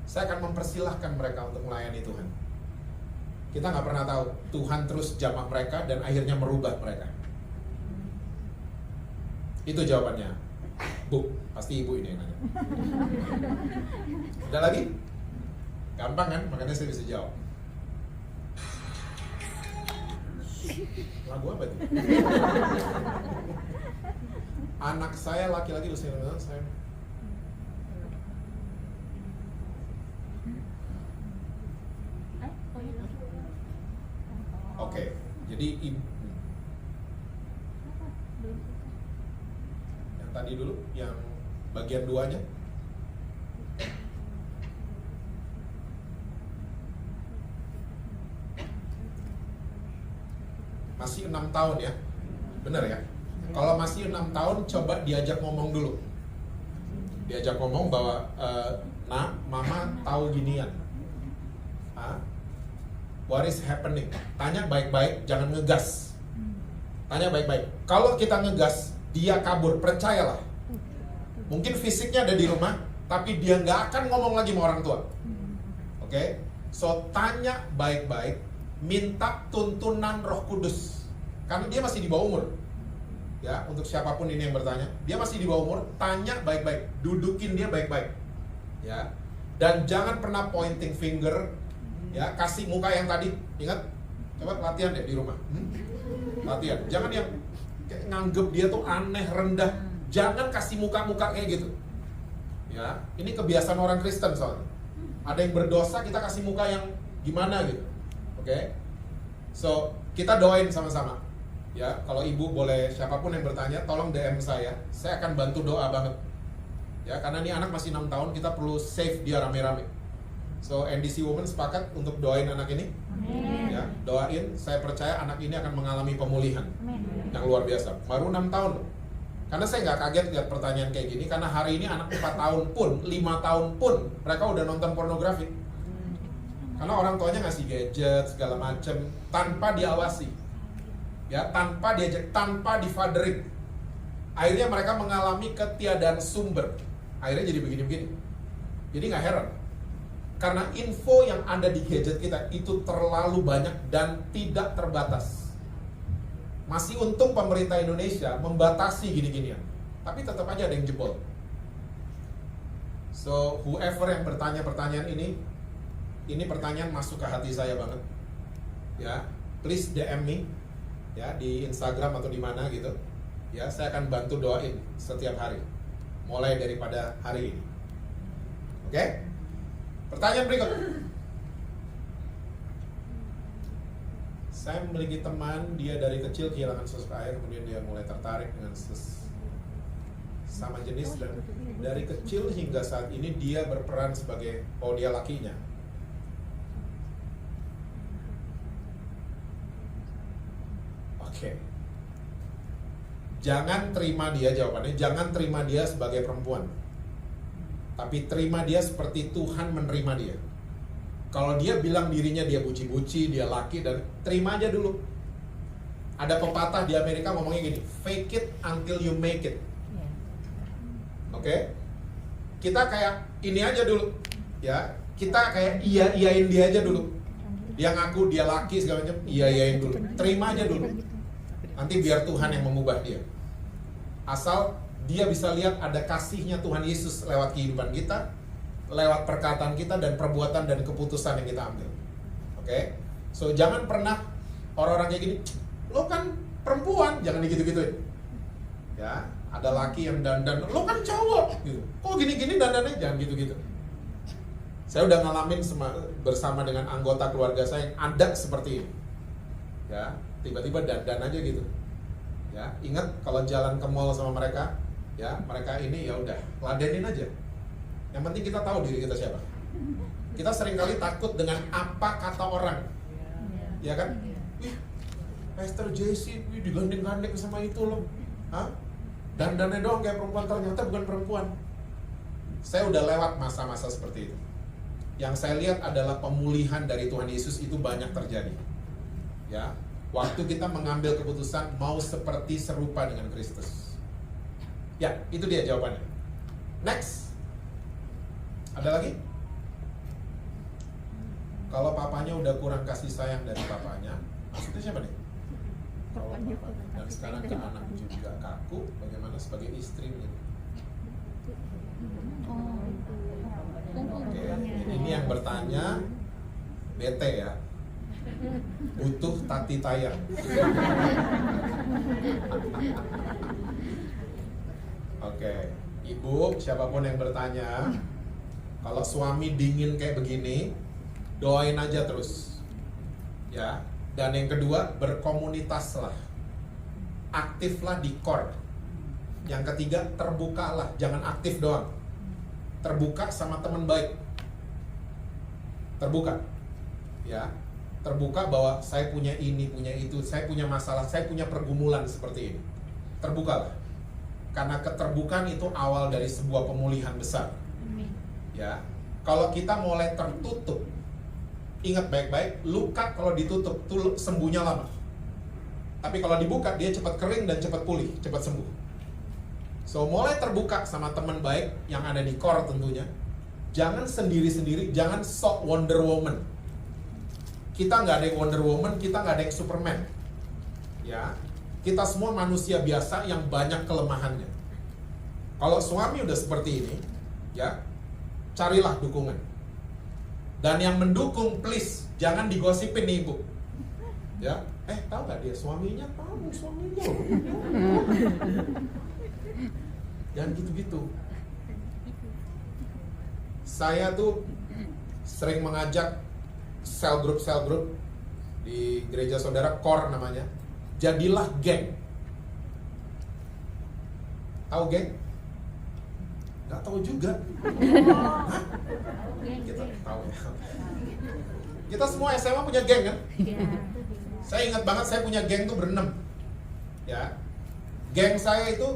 Saya akan mempersilahkan mereka untuk melayani Tuhan. Kita nggak pernah tahu, Tuhan terus jamah mereka dan akhirnya merubah mereka. Itu jawabannya. Bu, pasti ibu ini yang nanya. Ada lagi? Gampang kan? Makanya saya bisa jawab. Lagu apa itu? Anak saya laki-laki usia 9 tahun, saya Oke, jadi yang tadi dulu, yang bagian duanya. Masih 6 tahun ya, bener ya? Kalau masih 6 tahun, coba diajak ngomong dulu. Diajak ngomong bahwa, nak, mama tahu ginian. What is happening? Tanya baik-baik, jangan ngegas. Tanya baik-baik. Kalau kita ngegas, dia kabur, percayalah. Mungkin fisiknya ada di rumah, tapi dia nggak akan ngomong lagi sama orang tua. Oke? So, tanya baik-baik, minta tuntunan Roh Kudus. Karena dia masih di bawah umur. Ya, untuk siapapun ini yang bertanya, dia masih di bawah umur, tanya baik-baik, dudukin dia baik-baik. Ya. Dan jangan pernah pointing finger. Ya, kasih muka yang tadi, ingat? Coba latihan deh di rumah. Latihan. Jangan yang kayak nganggep dia tuh aneh, rendah. Jangan kasih muka-muka kayak gitu. Ya, ini kebiasaan orang Kristen soalnya. Ada yang berdosa, kita kasih muka yang gimana gitu. Oke? So, kita doain sama-sama. Ya, kalau ibu boleh, siapapun yang bertanya, tolong DM saya akan bantu doa banget. Ya, karena ini anak masih 6 tahun, kita perlu save dia rame-rame. So, NDC Women sepakat untuk doain anak ini. Amen. Ya, doain, saya percaya anak ini akan mengalami pemulihan. Amen. Yang luar biasa. Baru 6 tahun loh. Karena saya nggak kaget lihat pertanyaan kayak gini, karena hari ini anak 4 tahun pun, 5 tahun pun mereka udah nonton pornografi. Karena orang tuanya ngasih gadget segala macem tanpa diawasi. Ya, tanpa diajak, tanpa difathering. Akhirnya mereka mengalami ketiadaan sumber. Akhirnya jadi begini-begini. Jadi nggak heran. Karena info yang ada di gadget kita itu terlalu banyak dan tidak terbatas. Masih untung pemerintah Indonesia membatasi gini-ginian. Tapi tetap aja ada yang jebol. So, whoever yang bertanya pertanyaan ini pertanyaan masuk ke hati saya banget. Ya, please DM me. Ya, di Instagram atau di mana gitu. Ya, saya akan bantu doain setiap hari. Mulai daripada hari ini. Oke? Pertanyaan berikut. Saya memiliki teman, dia dari kecil kehilangan sosok ayah, kemudian dia mulai tertarik dengan sama jenis, dan dari kecil hingga saat ini dia berperan sebagai, dia lakinya. Oke. Jangan terima dia, jawabannya, jangan terima dia sebagai perempuan. Tapi terima dia seperti Tuhan menerima dia. Kalau dia bilang dirinya dia buci-buci, dia laki, dan terima aja dulu. Ada pepatah di Amerika ngomongnya gini, fake it until you make it. Oke? Kita kayak ini aja dulu. Ya, kita kayak iya-iyain dia aja dulu. Dia ngaku dia laki segala macam, iya-iyain dulu. Terima aja dulu. Nanti biar Tuhan yang mengubah dia. Asal dia bisa lihat ada kasihnya Tuhan Yesus lewat kehidupan kita, lewat perkataan kita, dan perbuatan dan keputusan yang kita ambil. Oke? So, jangan pernah orang-orang kayak gini, lo kan perempuan, jangan digitu-gituin. Ya, ada laki yang dandan, lo kan cowok, gitu. Kok gini-gini dandannya, jangan gitu-gitu. Saya udah ngalamin bersama dengan anggota keluarga saya yang ada seperti ini. Ya, tiba-tiba dandan aja gitu. Ya, ingat kalau jalan ke mall sama mereka, ya, mereka ini ya udah ladenin aja. Yang penting kita tahu diri kita siapa. Kita seringkali takut dengan apa kata orang. Ya kan? Wih, Pastor JC, digandeng-gandeng sama itu loh. Hah? Dandannya doang kayak perempuan, ternyata bukan perempuan. Saya udah lewat masa-masa seperti itu. yang saya lihat adalah pemulihan dari Tuhan Yesus itu banyak terjadi. Ya, waktu kita mengambil keputusan mau seperti serupa dengan Kristus. Ya, itu dia jawabannya. Next. Ada lagi? Kalau papanya udah kurang kasih sayang dari papanya, maksudnya siapa nih? Dan sekarang ke anak juga kaku, bagaimana sebagai istri nih? Oke, ini yang bertanya bete ya, butuh tati tayang. Oke, ibu siapapun yang bertanya, kalau suami dingin kayak begini, doain aja terus, ya. Dan yang kedua, berkomunitaslah, aktiflah di core. Yang ketiga, terbukalah, jangan aktif doang. Terbuka sama teman baik. Terbuka, ya. Terbuka bahwa saya punya ini, punya itu, saya punya masalah, saya punya pergumulan seperti ini. Terbukalah. Karena keterbukaan itu awal dari sebuah pemulihan besar. Ya. Kalau kita mulai tertutup, ingat baik-baik, luka kalau ditutup tuh sembuhnya lama. Tapi kalau dibuka dia cepat kering dan cepat pulih, cepat sembuh. So mulai terbuka sama teman baik yang ada di core tentunya. Jangan sendiri-sendiri, jangan sok Wonder Woman. Kita nggak ada yang Wonder Woman, kita nggak ada yang Superman. Ya, kita semua manusia biasa yang banyak kelemahannya. Kalau suami udah seperti ini, ya, carilah dukungan. Dan yang mendukung, please, jangan digosipin nih ibu. Ya, tahu nggak dia suaminya? Tahu suaminya. Jangan gitu-gitu. Saya tuh sering mengajak sel group di gereja saudara, core namanya. Jadilah geng. Tahu geng? Nggak tahu juga. Hah? Kita tahu ya. Kita semua SMA punya geng kan? Saya ingat banget saya punya geng tuh berenam. Ya. Geng saya itu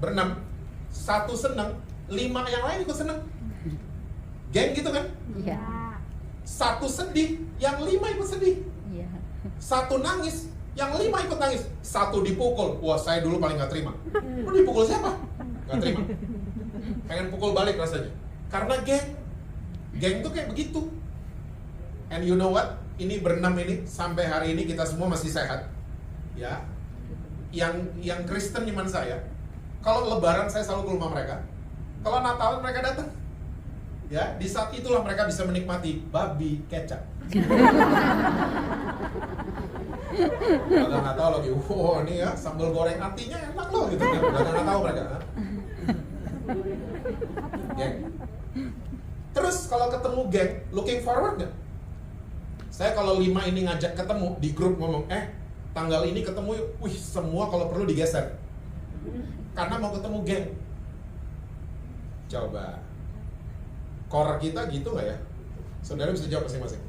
berenam. Satu seneng, 5 yang lain ikut seneng. Geng gitu kan? Iya. Satu sedih, yang 5 ikut sedih. Iya. Satu nangis, yang 5 ikut nangis. Satu dipukul, wah saya dulu paling gak terima. Lu dipukul siapa? Gak terima. Pengen pukul balik rasanya. Karena geng tuh kayak begitu. And you know what? Ini berenam ini sampai hari ini kita semua masih sehat. Ya. Yang Kristen iman saya, kalau lebaran saya selalu ke rumah mereka. Kalau Natalan mereka datang. Ya, di saat itulah mereka bisa menikmati babi kecap. Kalau nggak tahu lagi, wow ini ya sambal goreng artinya enak loh gitu. Nggak tahu mereka. Geng. Terus kalau ketemu geng, looking forward nggak? Saya kalau 5 ini ngajak ketemu di grup ngomong, tanggal ini ketemu yuk. Wih, semua kalau perlu digeser. Karena mau ketemu geng. Coba. Core kita gitu nggak ya? Saudara bisa jawab masing-masing.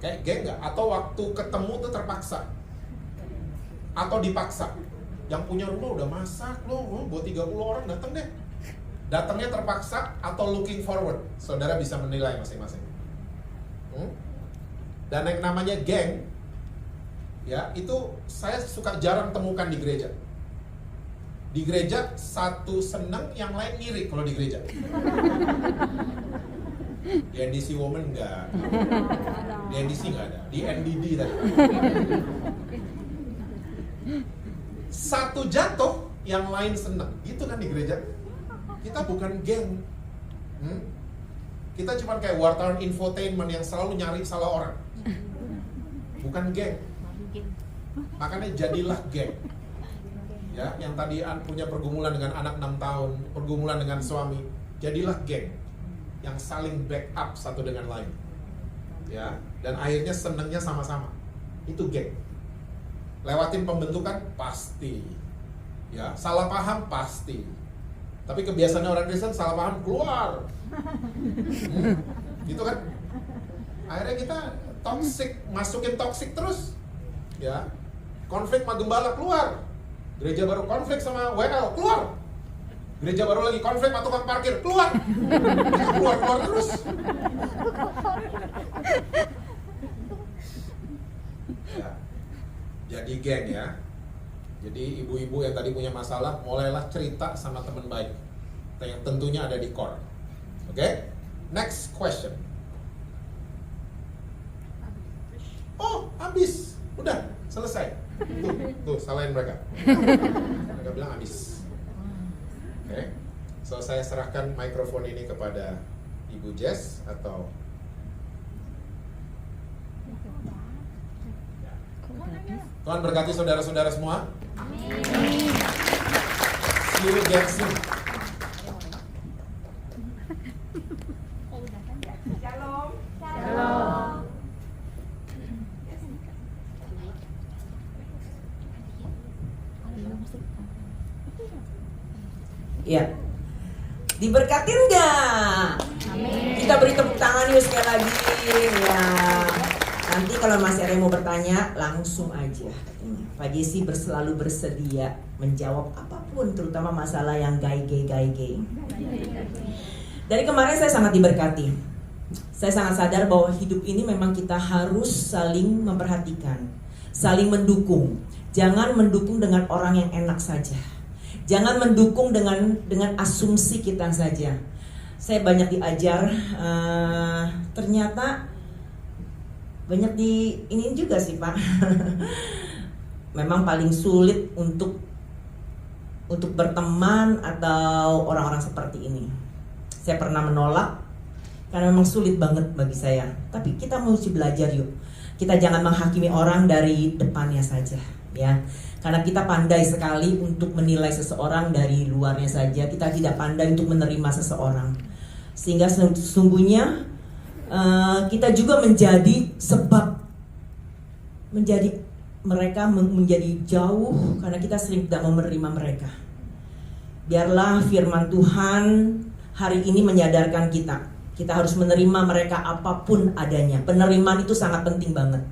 Kayak geng nggak? Atau waktu ketemu tuh terpaksa? Atau dipaksa? Yang punya rumah udah masak loh, buat 30 orang datang deh. Datangnya terpaksa atau looking forward? Saudara bisa menilai masing-masing. Dan yang namanya geng, ya itu saya suka jarang temukan di gereja. Di gereja satu senang, yang lain ngiri kalau di gereja. Di NDC Women enggak. Di NDC enggak ada. Di NDD tadi. Satu jatuh, yang lain senang. Gitu kan di gereja. Kita bukan geng. Kita cuma kayak wartawan infotainment yang selalu nyari salah orang. Bukan geng. Makanya jadilah geng. Ya, yang tadi punya pergumulan dengan anak 6 tahun, pergumulan dengan suami, jadilah geng yang saling backup satu dengan lain. Ya, dan akhirnya senengnya sama-sama. Itu geng. Lewatin pembentukan pasti. Ya, salah paham pasti. Tapi kebiasaannya orang Kristen salah paham keluar. Gitu kan? Akhirnya kita toxic, masukin toxic terus. Ya. Konflik sama gembala keluar. Gereja baru konflik sama WL keluar. Gereja baru lagi konflik sama tukang parkir, keluar. Keluar terus. Ya. Jadi geng ya. Jadi ibu-ibu yang tadi punya masalah, mulailah cerita sama teman baik yang tentunya ada di core. Oke? Next question. Oh, habis. Udah, selesai. Tuh, salahin mereka. Mereka bilang habis. Oke. So, saya serahkan mikrofon ini kepada Ibu Jess atau Tuhan berkati saudara-saudara semua. See you again soon. Shalom. Shalom. Ya, diberkatin nggak? Kita beri tepuk tangan yuk sekali lagi. Ya, nanti kalau masih ada yang mau bertanya, langsung aja. Pak Jesse selalu bersedia menjawab apapun, terutama masalah yang gaige. Dari kemarin saya sangat diberkati. Saya sangat sadar bahwa hidup ini memang kita harus saling memperhatikan, saling mendukung. Jangan mendukung dengan orang yang enak saja. Jangan mendukung dengan asumsi kita saja. Saya banyak diajar, ternyata banyak di ini juga sih Pak. Memang paling sulit untuk berteman atau orang-orang seperti ini. Saya pernah menolak karena memang sulit banget bagi saya. Tapi kita mesti belajar yuk. Kita jangan menghakimi orang dari depannya saja, ya. Karena kita pandai sekali untuk menilai seseorang dari luarnya saja. Kita tidak pandai untuk menerima seseorang. Sehingga sesungguhnya kita juga menjadi sebab mereka menjadi jauh karena kita sering tidak mau menerima mereka. Biarlah firman Tuhan hari ini menyadarkan kita. Kita harus menerima mereka apapun adanya. Penerimaan itu sangat penting banget.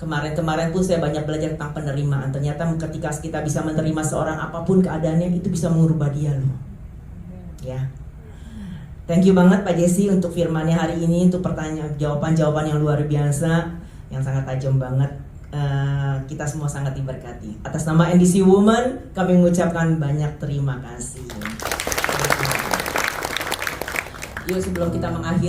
Kemarin pun saya banyak belajar tentang penerimaan. Ternyata ketika kita bisa menerima seorang apapun keadaannya, itu bisa mengubah dia loh. Ya. Thank you banget Pak Jesse untuk firmannya hari ini, untuk jawaban-jawaban yang luar biasa, yang sangat tajam banget. Kita semua sangat diberkati. Atas nama NDC Woman, kami mengucapkan banyak terima kasih. Yuk sebelum kita mengakhiri